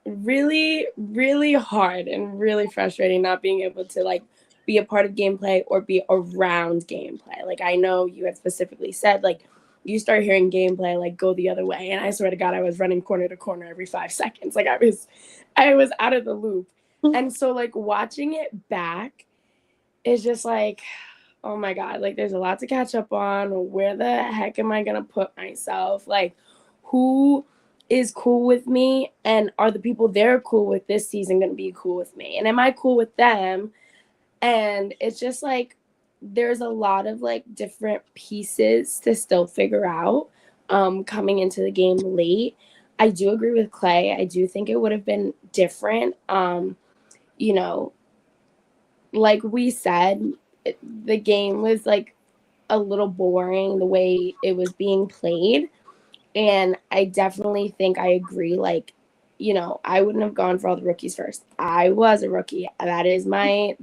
Really, really hard and really frustrating not being able to like be a part of gameplay or be around gameplay. Like I know you had specifically said like you start hearing gameplay like go the other way, and I swear to God I was running corner to corner every 5 seconds. Like I was out of the loop. And so like watching it back is just like, oh my God, like there's a lot to catch up on. Where the heck am I gonna put myself? Like who is cool with me, and are the people they're cool with this season going to be cool with me, and am I cool with them? And it's just like there's a lot of like different pieces to still figure out coming into the game late. I do agree with Clay. I do think it would have been different. You know, like we said, the game was like a little boring the way it was being played. And I definitely think I agree. Like, I wouldn't have gone for all the rookies first. I was a rookie. That is my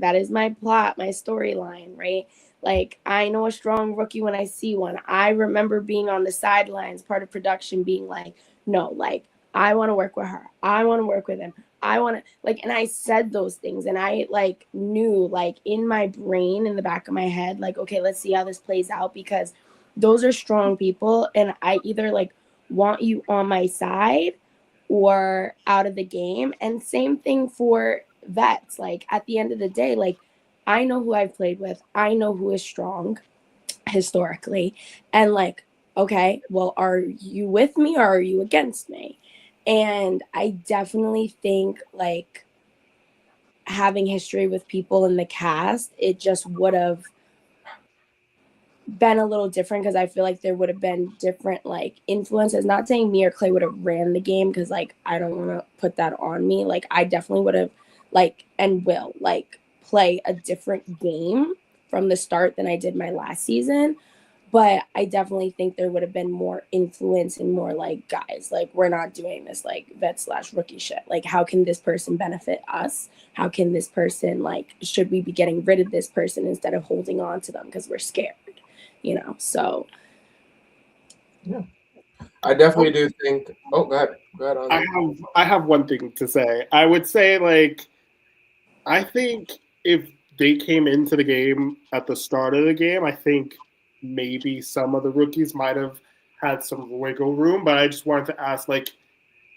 plot, my storyline, right? Like, I know a strong rookie when I see one. I remember being on the sidelines, part of production, being like, no, like, I want to work with her. I want to work with him. I want to like, and I said those things, and I like knew, like, in my brain, in the back of my head, like, okay, let's see how this plays out, because those are strong people, and I either like want you on my side or out of the game. And same thing for vets. Like at the end of the day, like I know who I've played with. I know who is strong historically. And like, okay, well, are you with me or are you against me? And I definitely think like having history with people in the cast, it just would have been a little different, because I feel like there would have been different like influences. Not saying me or Clay would have ran the game, because like I don't want to put that on me. Like I definitely would have like and will like play a different game from the start than I did my last season. But I definitely think there would have been more influence and more like, guys, like we're not doing this like vet/rookie shit. Like how can this person benefit us? How can this person like, should we be getting rid of this person instead of holding on to them because we're scared? So yeah, I definitely do think. Oh, go ahead. I have one thing to say. I would say like I think if they came into the game at the start of the game, I think maybe some of the rookies might have had some wiggle room. But I just wanted to ask, like,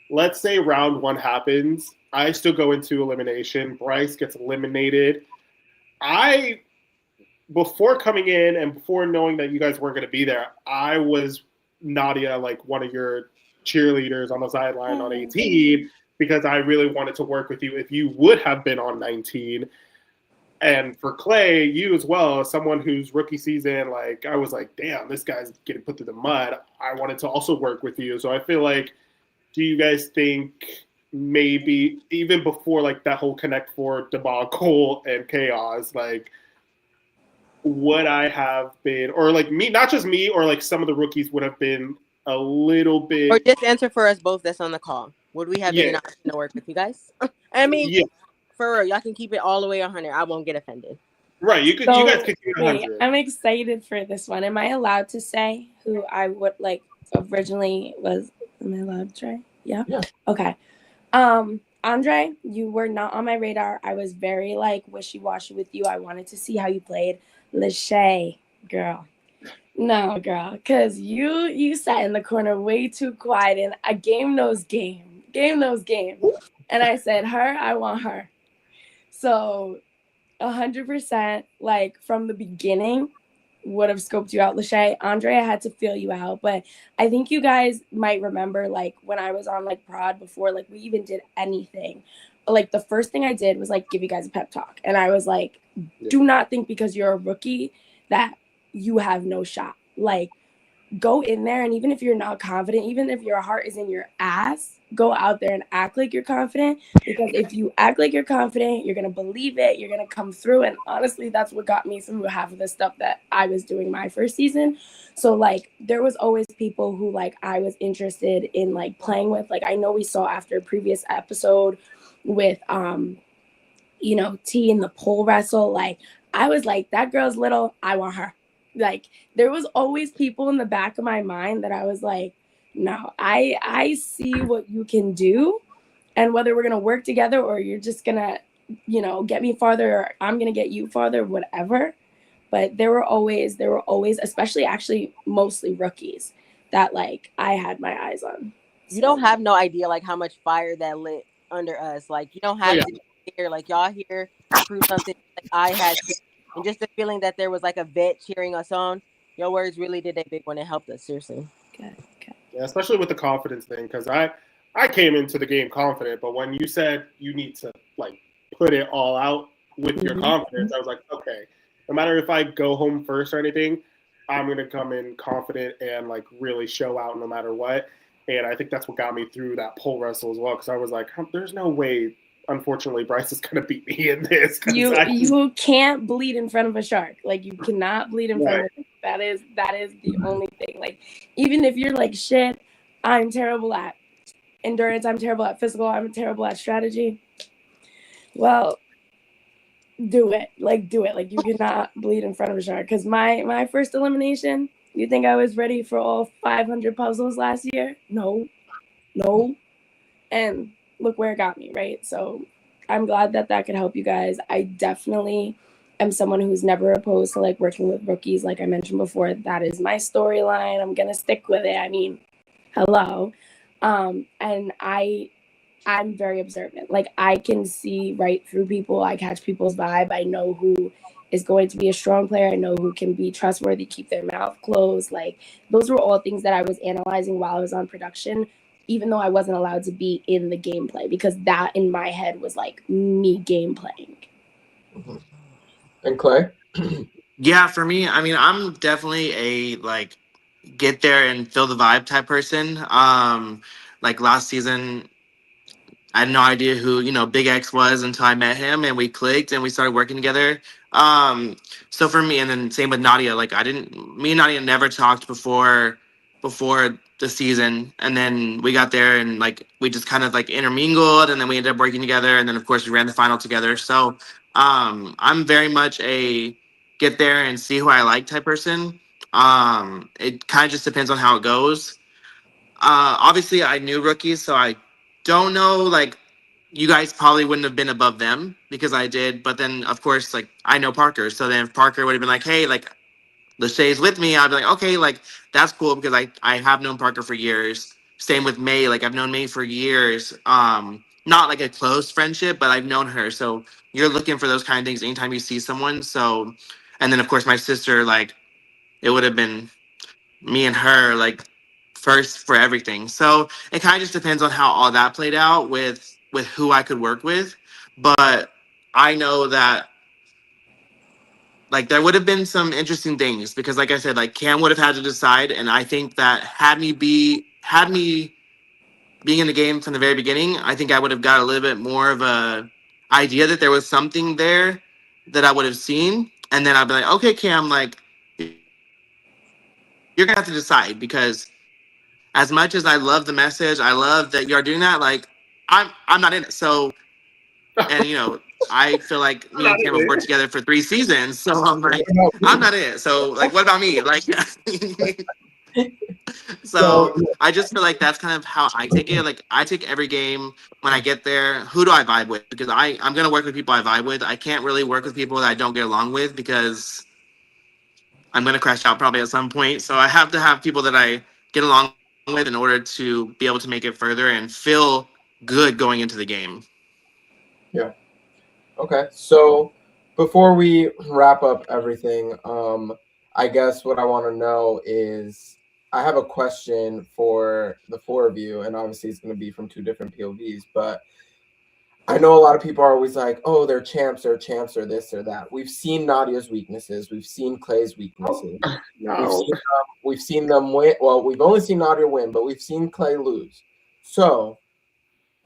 let's say round 1 happens, I still go into elimination. Bryce gets eliminated. Before coming in and before knowing that you guys weren't going to be there, I was Nadia, like one of your cheerleaders on the sideline on 18, because I really wanted to work with you if you would have been on 19. And for Clay, you as well, as someone who's rookie season, like I was like, damn, this guy's getting put through the mud. I wanted to also work with you. So I feel like, do you guys think maybe even before like that whole Connect Four debacle and chaos, like would I have been, or like me, not just me, or like some of the rookies would have been a little bit. Or just answer for us both that's on the call. Would we have been an option to work with you guys? I mean, for real, y'all can keep it all the way 100. I won't get offended. Right, you guys could keep 100. I'm excited for this one. Am I allowed to say who I would like originally was? Am I allowed to try? Yeah. Yeah. Okay. Andre, you were not on my radar. I was very like wishy-washy with you. I wanted to see how you played. Lachey, girl. No, girl, because you sat in the corner way too quiet, and a game knows game. Game knows game. And I said, her, I want her. So 100%, like from the beginning, would have scoped you out, Lachey. Andre, I had to feel you out, but I think you guys might remember, like when I was on like prod before, like we even did anything. Like the first thing I did was like give you guys a pep talk, and I was like, do not think because you're a rookie that you have no shot. Like go in there, and even if you're not confident, even if your heart is in your ass, go out there and act like you're confident, because if you act like you're confident, you're going to believe it, you're going to come through. And honestly, that's what got me through half of the stuff that I was doing my first season. So like there was always people who like I was interested in like playing with. Like I know we saw after a previous episode with you know, T in the pole wrestle, like I was like, that girl's little, I want her. Like there was always people in the back of my mind that I was like, no, I see what you can do, and whether we're gonna work together or you're just gonna, you know, get me farther or I'm gonna get you farther, whatever. But there were always, especially actually mostly rookies that like I had my eyes on. You So don't have no idea like how much fire that lit under us. Like you don't Oh have yeah. to be here. Like y'all here to prove something. Like I had to. And just the feeling that there was like a vet cheering us on. Your words really did a big one and helped us seriously. good, good. Yeah, especially with the confidence thing, because I came into the game confident, but when you said you need to like put it all out with your confidence, I was like, okay, no matter if I go home first or anything, I'm gonna come in confident and like really show out no matter what. And I think that's what got me through that pole wrestle as well, because I was like, there's no way. Unfortunately, Bryce is gonna beat me in this. You can't bleed in front of a shark. Like you cannot bleed in front Right. of it. That is the only thing. Like even if you're like shit, I'm terrible at endurance, I'm terrible at physical, I'm terrible at strategy. Well, do it. Like do it. Like you cannot bleed in front of a shark. Cause my first elimination, you think I was ready for all 500 puzzles last year? No. No. And look where it got me, right? So I'm glad that that could help you guys. I definitely am someone who's never opposed to like working with rookies. Like I mentioned before, that is my storyline. I'm gonna stick with it. I mean, hello. And I'm very observant. Like I can see right through people. I catch people's vibe. I know who is going to be a strong player. I know who can be trustworthy, keep their mouth closed. Like those were all things that I was analyzing while I was on production, even though I wasn't allowed to be in the gameplay, because that in my head was like me game playing. And Clay? Yeah, for me, I mean, I'm definitely a like get there and feel the vibe type person. Like last season, I had no idea who, Big X was until I met him and we clicked and we started working together. So for me, and then same with Nadia, like me and Nadia never talked before the season. And then we got there and like we just kind of like intermingled and then we ended up working together. And then of course we ran the final together. So I'm very much a get there and see who I like type person. It kind of just depends on how it goes. Obviously, I knew rookies, so I don't know. Like, you guys probably wouldn't have been above them because I did. But then, of course, like I know Parker, so then if Parker would have been like, "Hey, like, Lachey's with me," I'd be like, "Okay, like that's cool," because I have known Parker for years. Same with May. Like I've known May for years. Not like a close friendship, but I've known her. So you're looking for those kind of things anytime you see someone. So, and then of course my sister, like it would have been me and her like first for everything. So it kind of just depends on how all that played out with who I could work with. But I know that like there would have been some interesting things because like I said, like Cam would have had to decide. And I think that had me being in the game from the very beginning, I think I would have got a little bit more of a idea that there was something there that I would have seen. And then I'd be like, okay, Cam, like you're gonna have to decide because as much as I love the message, I love that you are doing that. Like, I'm not in it. So, and I feel like me and Cam have worked together for 3 seasons. So I'm like, I'm not in it. So, like, what about me? Like, So I just feel like that's kind of how I take it. Like I take every game when I get there. Who do I vibe with? Because I'm gonna work with people I vibe with. I can't really work with people that I don't get along with because I'm gonna crash out probably at some point. So I have to have people that I get along with in order to be able to make it further and feel good going into the game. Yeah. Okay. So before we wrap up everything, I guess what I want to know is I have a question for the four of you, and obviously it's going to be from two different POVs, but I know a lot of people are always like, oh, they're champs, or this or that. We've seen Nadia's weaknesses. We've seen Clay's weaknesses. No. We've seen them win. Well, we've only seen Nadia win, but we've seen Clay lose. So,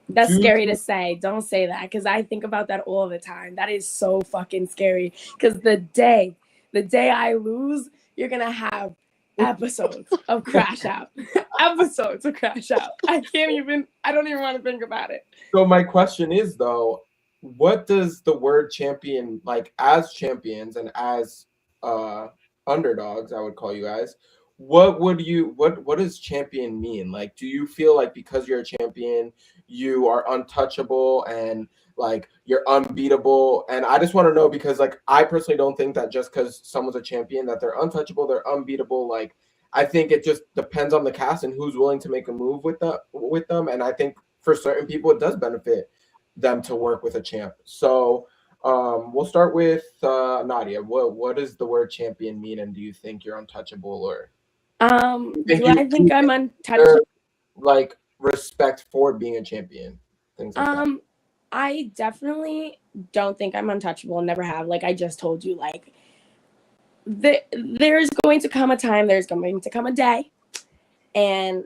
That's do scary to say. Don't say that because I think about that all the time. That is so fucking scary. Because the day I lose, you're gonna have episodes of Crash Out. Episodes of Crash Out. I don't even want to think about it. So my question is though, what does the word champion, like as champions and as underdogs, I would call you guys, what does champion mean? Like, do you feel like because you're a champion, you are untouchable and like you're unbeatable? And I just want to know because like I personally don't think that just because someone's a champion that they're untouchable, they're unbeatable. Like I think it just depends on the cast and who's willing to make a move with them. And I think for certain people, it does benefit them to work with a champ. So we'll start with Nadia. What does the word champion mean, and do you think you're untouchable, or Do I think I'm untouchable? like respect for being a champion, things like that? I definitely don't think I'm untouchable. Never have. Like I just told you, like there's going to come a time. There's going to come a day, and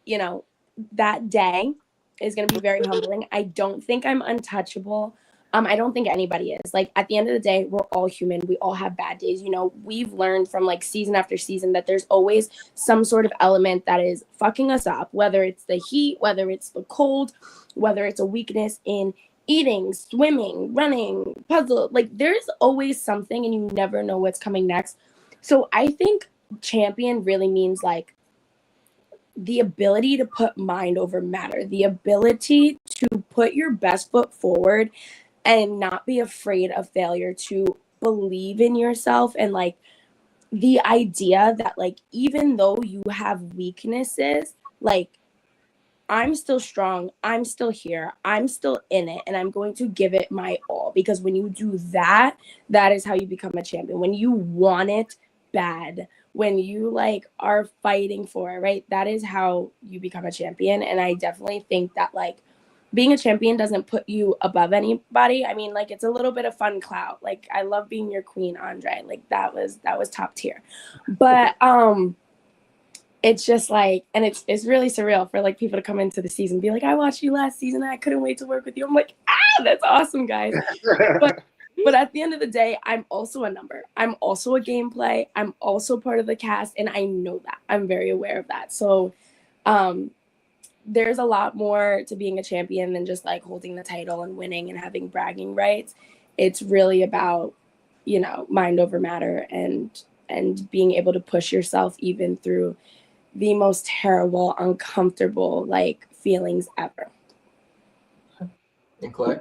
you know that day is going to be very humbling. I don't think I'm untouchable. I don't think anybody is. Like at the end of the day, we're all human. We all have bad days. We've learned from like season after season that there's always some sort of element that is fucking us up, whether it's the heat, whether it's the cold, whether it's a weakness in eating, swimming, running, puzzle. Like there's always something and you never know what's coming next. So I think champion really means like the ability to put mind over matter, the ability to put your best foot forward and not be afraid of failure, to believe in yourself, and like the idea that like even though you have weaknesses, like I'm still strong, I'm still here, I'm still in it, and I'm going to give it my all. Because when you do that, that is how you become a champion. When you want it bad, when you like are fighting for it, right? That is how you become a champion. And I definitely think that like being a champion doesn't put you above anybody. I mean, like it's a little bit of fun clout. Like I love being your queen, Andre. Like that was top tier. But it's just like, and it's really surreal for like people to come into the season and be like, I watched you last season and I couldn't wait to work with you. I'm like, that's awesome, guys. But at the end of the day, I'm also a number. I'm also a gameplay. I'm also part of the cast, and I know that. I'm very aware of that. So there's a lot more to being a champion than just like holding the title and winning and having bragging rights. It's really about, mind over matter and being able to push yourself even through the most terrible, uncomfortable like feelings ever. And Clay?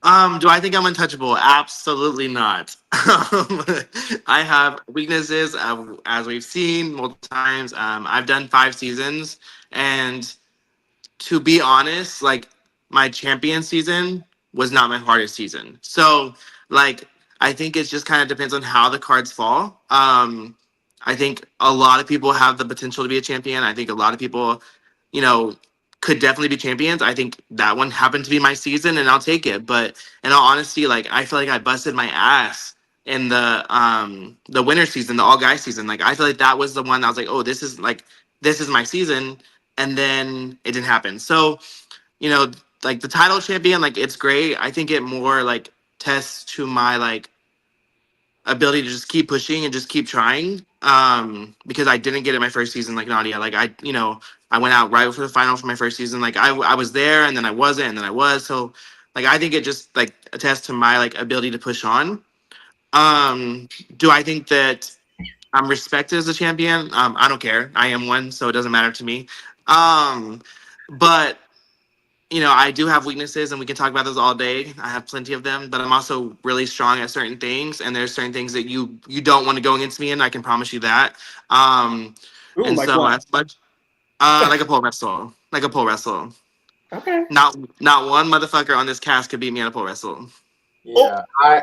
Do I think I'm untouchable? Absolutely not. I have weaknesses, as we've seen multiple times. I've done 5 seasons, and to be honest, like my champion season was not my hardest season. So, like, I think it just kind of depends on how the cards fall. I think a lot of people have the potential to be a champion. I think a lot of people, you know, could definitely be champions. I think that one happened to be my season, and I'll take it. But in all honesty, like I feel like I busted my ass in the winter season, the all guys season. Like I feel like that was the one that I was like, oh, this is my season, and then it didn't happen. So, you know, like the title champion, like it's great. I think it more like tests to my like ability to just keep pushing and just keep trying. Because I didn't get it my first season like Nadia. Like I went out right before the final for my first season. Like I was there and then I wasn't and then I was. So like I think it just like attests to my like ability to push on. Do I think that I'm respected as a champion? I don't care. I am one, so it doesn't matter to me. But I do have weaknesses, and we can talk about those all day. I have plenty of them, but I'm also really strong at certain things, and there's certain things that you don't want to go against me in. I can promise you that. Ooh, And like so what? as much, like a pole wrestle, like a pole wrestle. Okay. Not one motherfucker on this cast could beat me in a pole wrestle. Oh, Yeah, I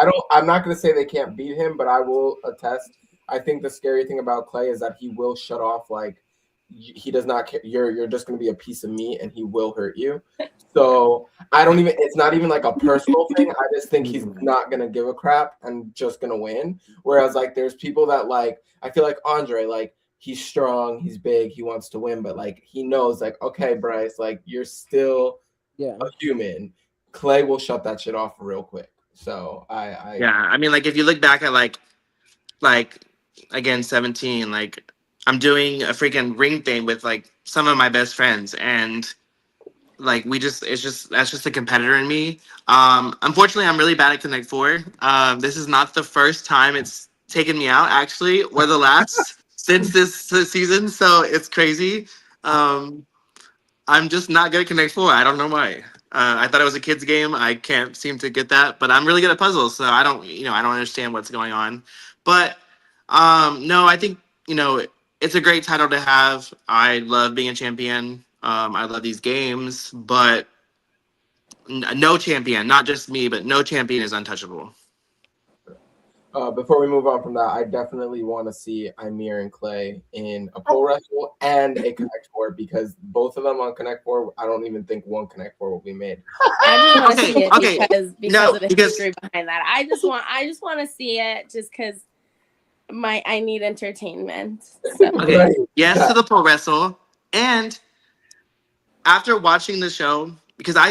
don't. I'm not gonna say they can't beat him, but I will attest. I think the scary thing about Clay is that he will shut off. Like he does not care. You're just gonna be a piece of meat, and he will hurt you. So I don't even. It's not even like a personal thing. I just think he's not gonna give a crap and just gonna win. Whereas like there's people that like. I feel like Andre. Like he's strong, he's big, he wants to win, but like he knows like okay, Bryce, like you're still Yeah. a human. Clay will shut that shit off real quick. So Yeah, I mean, like if you look back at like again 17, like I'm doing a freaking ring thing with like some of my best friends, and like that's just a competitor in me. Unfortunately, I'm really bad at Connect Four. This is not the first time it's taken me out, actually, or the last since this season. So it's crazy. Um, I'm just not good at Connect Four. I don't know why. I thought it was a kids game. I can't seem to get that, but I'm really good at puzzles. So I don't understand what's going on. But no, I think it's a great title to have. I love being a champion. I love these games, but no champion, not just me, but no champion is untouchable. before we move on from that, I definitely want to see Amir and Clay in a pole wrestle and a Connect Four because both of them on Connect Four, I don't even think one Connect Four will be made. I just want to Okay, see it okay. because No, of the because history behind that. I just want to see it just because I need entertainment. So okay, Right. yes to the pole wrestle, and after watching the show, because I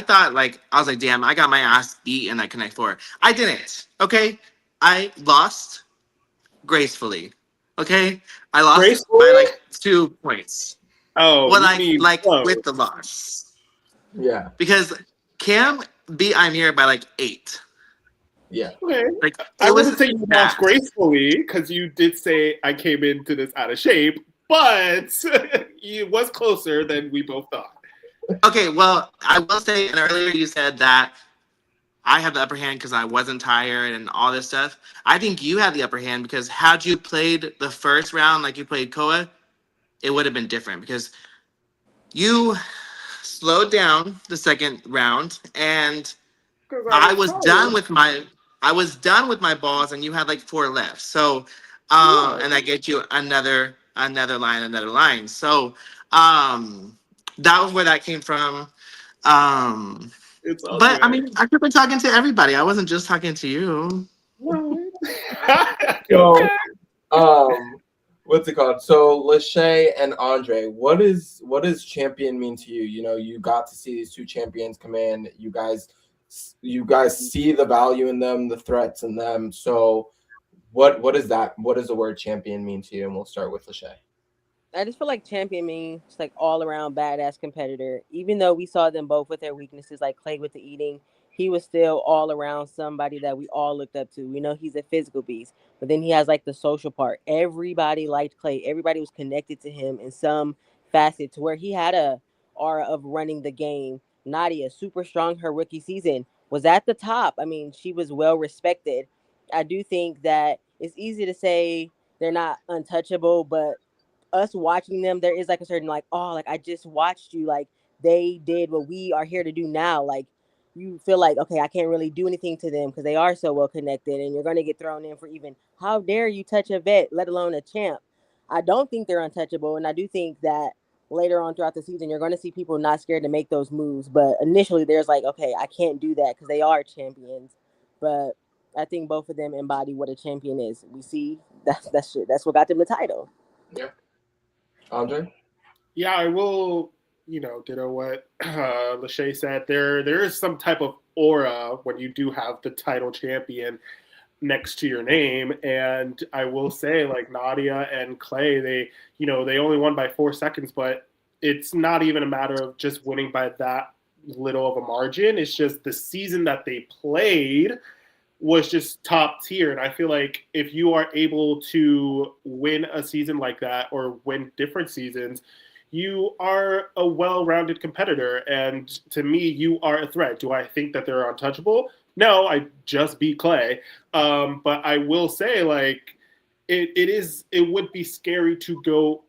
was like, damn, I got my ass beat in that Connect Four. I didn't. Okay, I lost gracefully. Okay, I lost by gracefully? like 2 points. Oh, Well, you mean like with the close. loss, Yeah. because Cam beat I'm here by like 8. Yeah. Okay. Like I it was wouldn't say you lost bad. gracefully because you did say I came into this out of shape, but it was closer than we both thought. Okay, well, I will say, and earlier you said that I have the upper hand because I wasn't tired and all this stuff. I think you had the upper hand because had you played the first round like you played Koa, it would have been different because you slowed down the second round, and Because I I was was done tired. with my balls, and you had like 4 left. So, Right. and that gets you another line. So, that was where that came from. Um, It's all but I good. mean, I could be talking to everybody. I wasn't just talking to you. Right. So Okay. what's it called? So Lachey and Andre, what does champion mean to you? You know, you got to see these two champions come in. You guys see the value in them, the threats in them. So what is that? What does the word champion mean to you? And we'll start with Lachey. I just feel like Champion means like all around badass competitor. Even though we saw them both with their weaknesses, like Clay with the eating, he was still all around somebody that we all looked up to. We know he's a physical beast, but then he has like the social part. Everybody liked Clay. Everybody was connected to him in some facet to where he had a aura of running the game. Nadia, super strong her rookie season, was at the top. I mean, she was well respected. I do think that it's easy to say they're not untouchable, but us watching them, there is like a certain like, oh, like I just watched you, like they did what we are here to do now. Like you feel like, okay, I can't really do anything to them because they are so well connected, and you're gonna get thrown in for even how dare you touch a vet, let alone a champ. I don't think they're untouchable, and I do think that later on throughout the season, you're going to see people not scared to make those moves. But initially, there's like, okay, I can't do that because they are champions. But I think both of them embody what a champion is. We see that's shit. That's what got them the title. Yeah. Andre? Yeah, I will, ditto what Lachey said. There is some type of aura when you do have the title champion next to your name. And I will say, like Nadia and Clay, they only won by 4 seconds, but it's not even a matter of just winning by that little of a margin. It's just the season that they played was just top tier. And I feel like if you are able to win a season like that or win different seasons, you are a well-rounded competitor. And to me, you are a threat. Do I think that they're untouchable? No, I just beat Clay. But I will say, like, it would be scary to go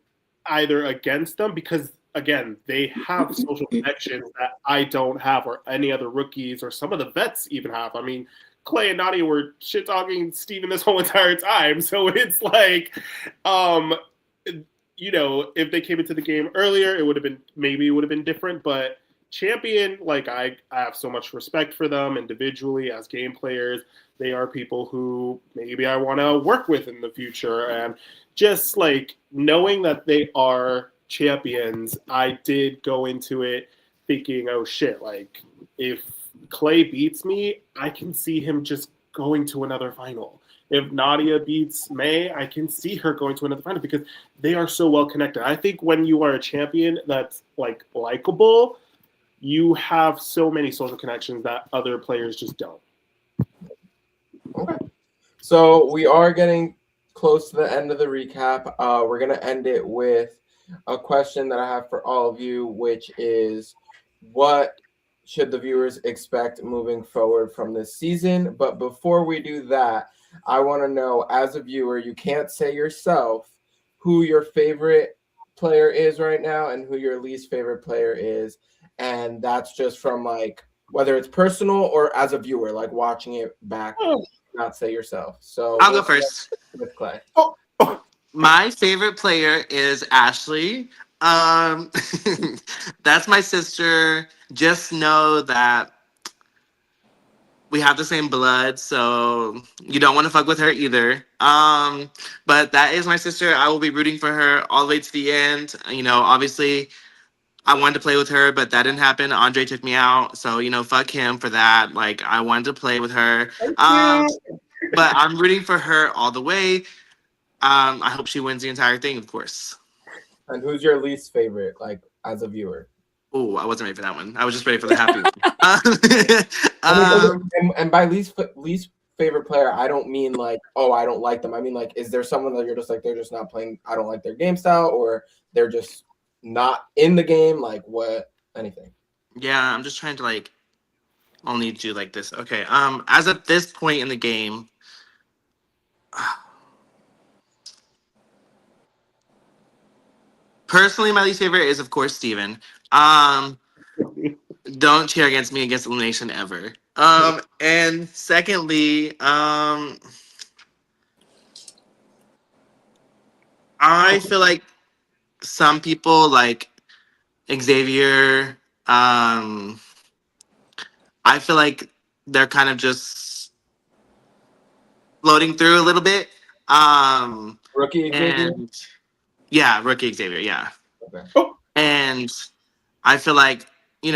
either against them because, again, they have social connections that I don't have or any other rookies or some of the vets even have. I mean, Clay and Nadia were shit talking Steven this whole entire time. So it's like, if they came into the game earlier, it would have been different. But Champion, like I have so much respect for them individually as game players. They are people who maybe I want to work with in the future. And just like knowing that they are champions, I did go into it thinking, oh shit, like if Clay beats me, I can see him just going to another final. If Nadia beats May, I can see her going to another final because they are so well connected. I think when you are a champion that's like likable, you have so many social connections that other players just don't. Okay. So we are getting close to the end of the recap. We're going to end it with a question that I have for all of you, which is what should the viewers expect moving forward from this season? But before we do that, I want to know, as a viewer, you can't say yourself who your favorite player is right now and who your least favorite player is. And that's just from like whether it's personal or as a viewer, like watching it back, not say yourself. So I'll go first. with Clay. My favorite player is Ashley. That's my sister. Just know that we have the same blood, so you don't want to fuck with her either. But that is my sister. I will be rooting for her all the way to the end. Obviously, I wanted to play with her, but that didn't happen. Andre took me out, so fuck him for that. Like, I wanted to play with her. But I'm rooting for her all the way. I hope she wins the entire thing, of course. And who's your least favorite, like as a viewer? Oh, I wasn't ready for that one. I was just ready for the happy one. And by least favorite player, I don't mean like, oh, I don't like them. I mean, like, is there someone that you're just like, they're just not playing, I don't like their game style, or they're just not in the game? Like, what? Anything? Yeah, I'm just trying to like only do like this. Okay. As of this point in the game, personally, my least favorite is, of course, Steven. Don't cheer against me against elimination ever. And secondly, I feel like some people like Xavier, I feel like they're kind of just floating through a little bit. Rookie Xavier? And yeah, rookie Xavier, yeah. Okay. And I feel like, you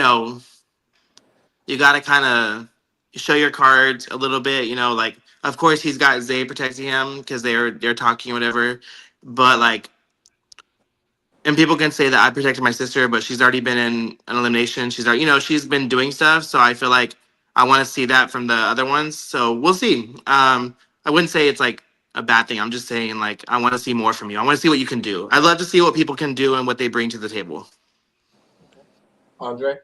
got to kind of show your cards a little bit, like, of course he's got Zay protecting him because they're talking or whatever, but like, and people can say that I protected my sister, but she's already been in an elimination. She's already, she's been doing stuff. So I feel like I want to see that from the other ones. So we'll see. I wouldn't say it's like a bad thing. I'm just saying like I want to see more from you. I want to see what you can do. I'd love to see what people can do and what they bring to the table. Andre?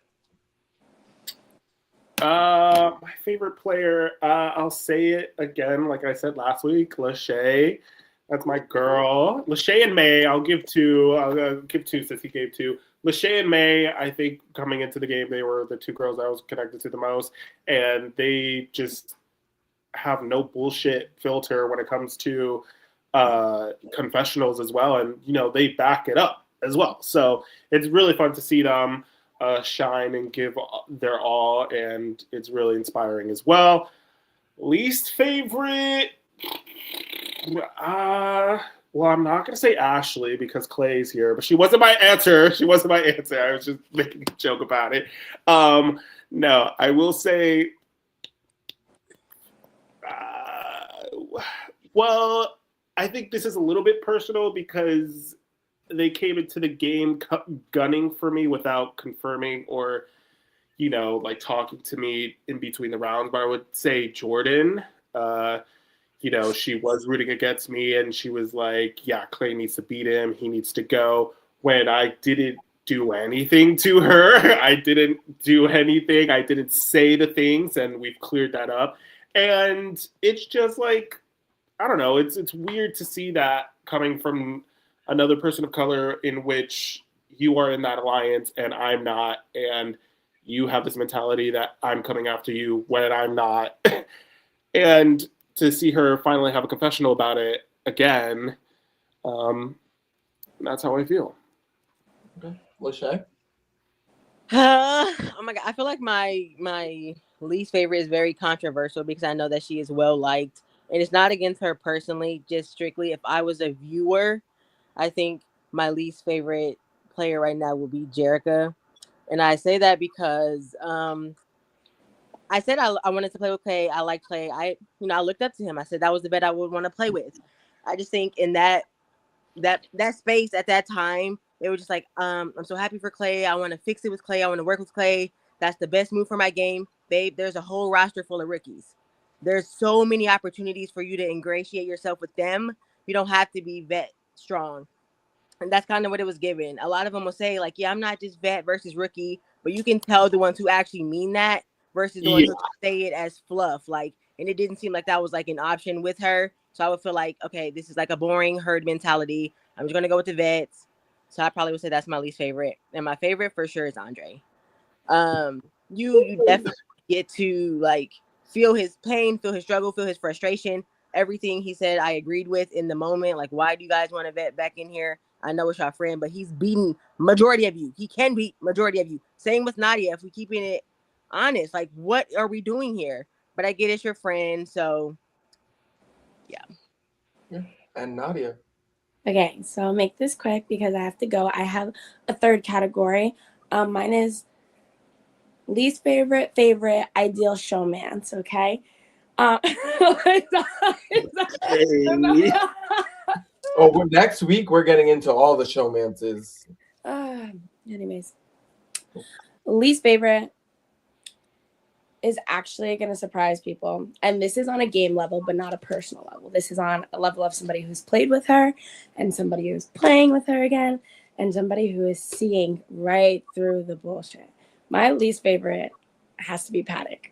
My favorite player, I'll say it again, like I said last week, Lachey. That's my girl. Lachey and May, I'll give two. I'll give two since he gave two. Lachey and May, I think coming into the game, they were the two girls I was connected to the most. And they just have no bullshit filter when it comes to confessionals as well. And, they back it up as well. So it's really fun to see them shine and give their all. And it's really inspiring as well. Least favorite... well, I'm not gonna say Ashley because Clay's here, but she wasn't my answer. I was just making a joke about it. No, I will say. Well, I think this is a little bit personal because they came into the game gunning for me without confirming or, like talking to me in between the rounds. But I would say Jordan. She was rooting against me, and she was like, yeah, Clay needs to beat him. He needs to go. When I didn't do anything to her, I didn't do anything. I didn't say the things, and we've cleared that up. And it's just like, I don't know. It's weird to see that coming from another person of color in which you are in that alliance and I'm not, and you have this mentality that I'm coming after you when I'm not. And to see her finally have a confessional about it again, that's how I feel. Okay. Lachey? Oh my god, I feel like my least favorite is very controversial because I know that she is well liked, and it's not against her personally. Just strictly, if I was a viewer, I think my least favorite player right now would be Jerica, and I say that because I said I wanted to play with Clay. I like Clay. I looked up to him. I said that was the vet I would want to play with. I just think in that space at that time, they were just like, I'm so happy for Clay. I want to fix it with Clay. I want to work with Clay. That's the best move for my game. Babe, there's a whole roster full of rookies. There's so many opportunities for you to ingratiate yourself with them. You don't have to be vet strong. And that's kind of what it was given. A lot of them will say, like, yeah, I'm not just vet versus rookie, but you can tell the ones who actually mean that versus the ones who say it as fluff. Like, and it didn't seem like that was like an option with her. So I would feel like, okay, this is like a boring herd mentality. I'm just gonna go with the vets. So I probably would say that's my least favorite. And my favorite for sure is Andre. You definitely get to like feel his pain, feel his struggle, feel his frustration. Everything he said I agreed with in the moment. Like, why do you guys want to vet back in here? I know it's your friend, but he's beating majority of you. He can beat majority of you. Same with Nadia. If we keeping it honest, like, what are we doing here? But I get it's your friend, so Yeah. And Nadia? Okay, so I'll make this quick because I have to go. I have a third category. Mine is least favorite, favorite, ideal showmance. Okay. Next week we're getting into all the showmances. Anyways, least favorite is actually going to surprise people. And this is on a game level, but not a personal level. This is on a level of somebody who's played with her and somebody who's playing with her again and somebody who is seeing right through the bullshit. My least favorite has to be Paddock.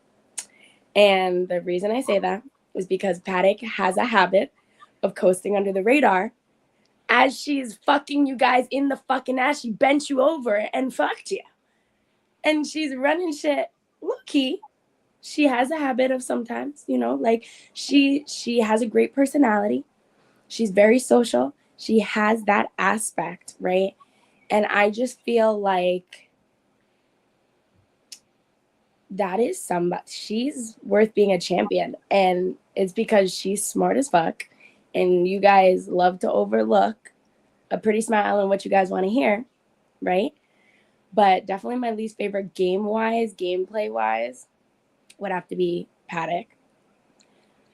And the reason I say that is because Paddock has a habit of coasting under the radar. As she's fucking you guys in the fucking ass, she bent you over and fucked you. And she's running shit low-key. She has a habit of sometimes, like she has a great personality. She's very social. She has that aspect, right? And I just feel like that is somebody, she's worth being a champion. And it's because she's smart as fuck. And you guys love to overlook a pretty smile and what you guys want to hear, right? But definitely my least favorite gameplay-wise, would have to be Paddock.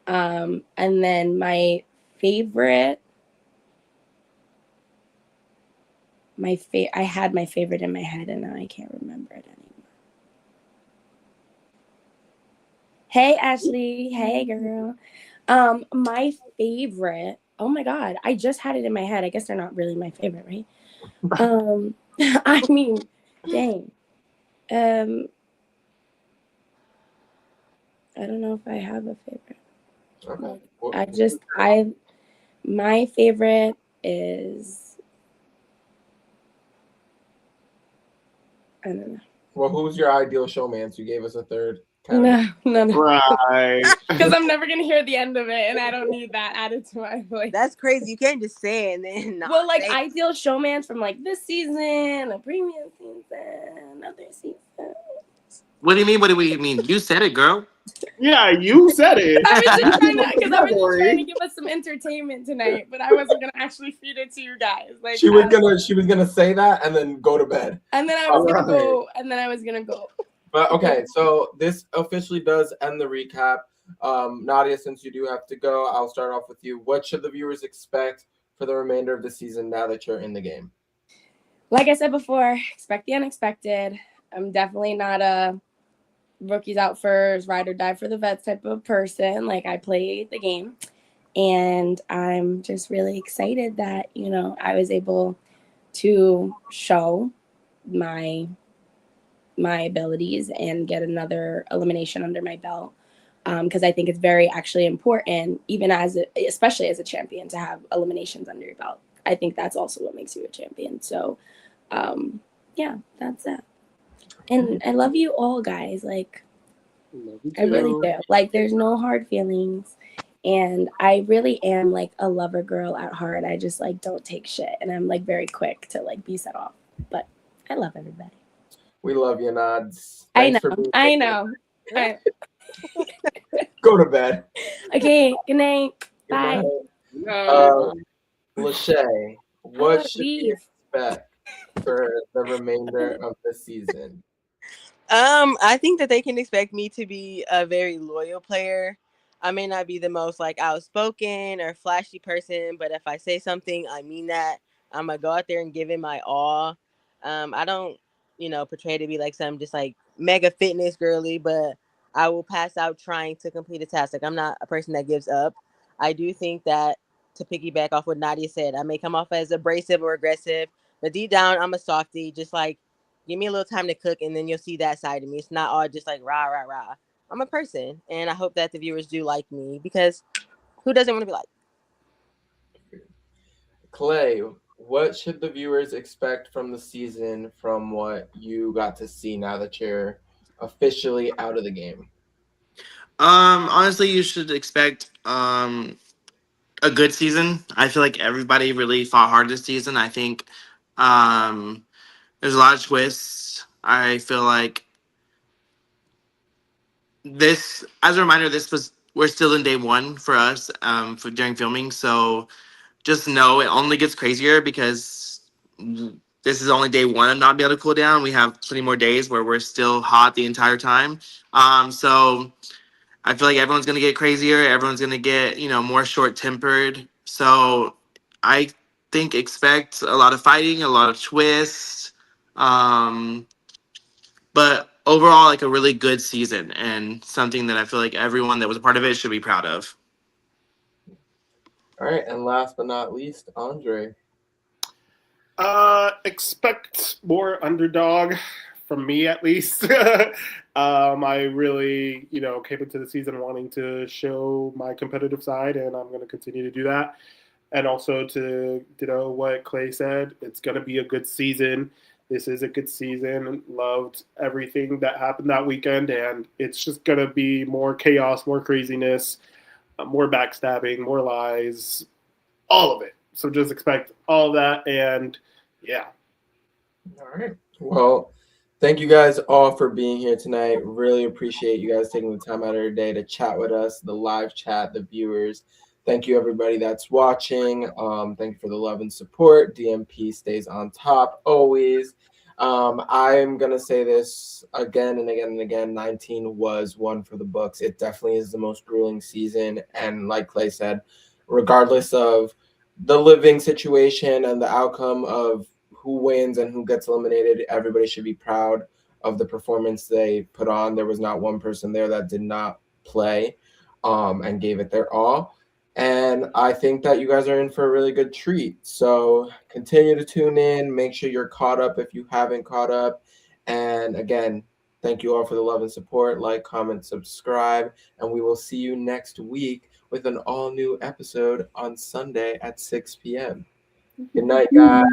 And then my favorite, I had my favorite in my head and now I can't remember it anymore. Hey, Ashley. Hey, girl. My favorite, oh my God, I just had it in my head. I guess they're not really my favorite, right? I mean, dang. I don't know if I have a favorite. Okay. My favorite is, I don't know. Well, who's your ideal showman? You gave us a third category. No. Right. Because I'm never going to hear the end of it, and I don't need that added to my voice. That's crazy. You can't just say it and then not. Well, like, ideal showman from, like, this season, a premium season, other season. What do you mean? What do we mean? You said it, girl. Yeah, you said it. I was just trying to give us some entertainment tonight, but I wasn't gonna actually feed it to you guys. Like she was gonna say that and then go to bed. And then I was gonna go. But okay, so this officially does end the recap. Nadia, since you do have to go, I'll start off with you. What should the viewers expect for the remainder of the season now that you're in the game? Like I said before, expect the unexpected. I'm definitely not a rookies out first, ride or die for the vets type of person. Like, I play the game. And I'm just really excited that, I was able to show my abilities and get another elimination under my belt. Because I think it's very actually important, even especially as a champion, to have eliminations under your belt. I think that's also what makes you a champion. So, yeah, that's it. And I love you all, guys. Like, Love you I really too. do. Like, there's no hard feelings. And I really am like a lover girl at heart. I just like don't take shit. And I'm like very quick to like be set off. But I love everybody. We love you, Nods. I Thanks know. for being I here. know. I- Go to bed. okay. Good night. Good Bye. night. Lachey, How do what I should we leave? expect for the remainder of the season? I think that they can expect me to be a very loyal player. I may not be the most like outspoken or flashy person, but if I say something, I mean that. I'm gonna go out there and give it my all. I don't, portray to be like some just like mega fitness girly, but I will pass out trying to complete a task. Like I'm not a person that gives up. I do think that to piggyback off what Nadia said, I may come off as abrasive or aggressive, but deep down I'm a softie, just like give me a little time to cook and then you'll see that side of me. It's not all just like rah, rah, rah. I'm a person and I hope that the viewers do like me because who doesn't want to be like? Clay, what should the viewers expect from the season from what you got to see now that you're officially out of the game? Honestly, you should expect a good season. I feel like everybody really fought hard this season. I think um there's a lot of twists. I feel like this, as a reminder, this was we're still in day one for us for during filming. So just know it only gets crazier because this is only day one of not being able to cool down. We have plenty more days where we're still hot the entire time. So I feel like everyone's gonna get crazier. Everyone's gonna get more short tempered. So I think expect a lot of fighting, a lot of twists, but overall like a really good season and something that I feel like everyone that was a part of it should be proud of. All right, and last but not least, Andre. Expect more underdog from me at least. I really, came into the season wanting to show my competitive side, and I'm going to continue to do that. And also to what Clay said, it's going to be a good season. This is a good season. Loved everything that happened that weekend, and it's just going to be more chaos, more craziness, more backstabbing, more lies, all of it. So just expect all of that, and yeah. All right. Well, thank you guys all for being here tonight. Really appreciate you guys taking the time out of your day to chat with us, the live chat, the viewers. Thank you, everybody that's watching. Thank you for the love and support. DMP stays on top always. I'm going to say this again and again and again. 19 was one for the books. It definitely is the most grueling season. And like Clay said, regardless of the living situation and the outcome of who wins and who gets eliminated, everybody should be proud of the performance they put on. There was not one person there that did not play and gave it their all. And I think that you guys are in for a really good treat. So continue to tune in. Make sure you're caught up if you haven't caught up. And again, thank you all for the love and support. Like, comment, subscribe. And we will see you next week with an all new episode on Sunday at 6 p.m. Good night, guys.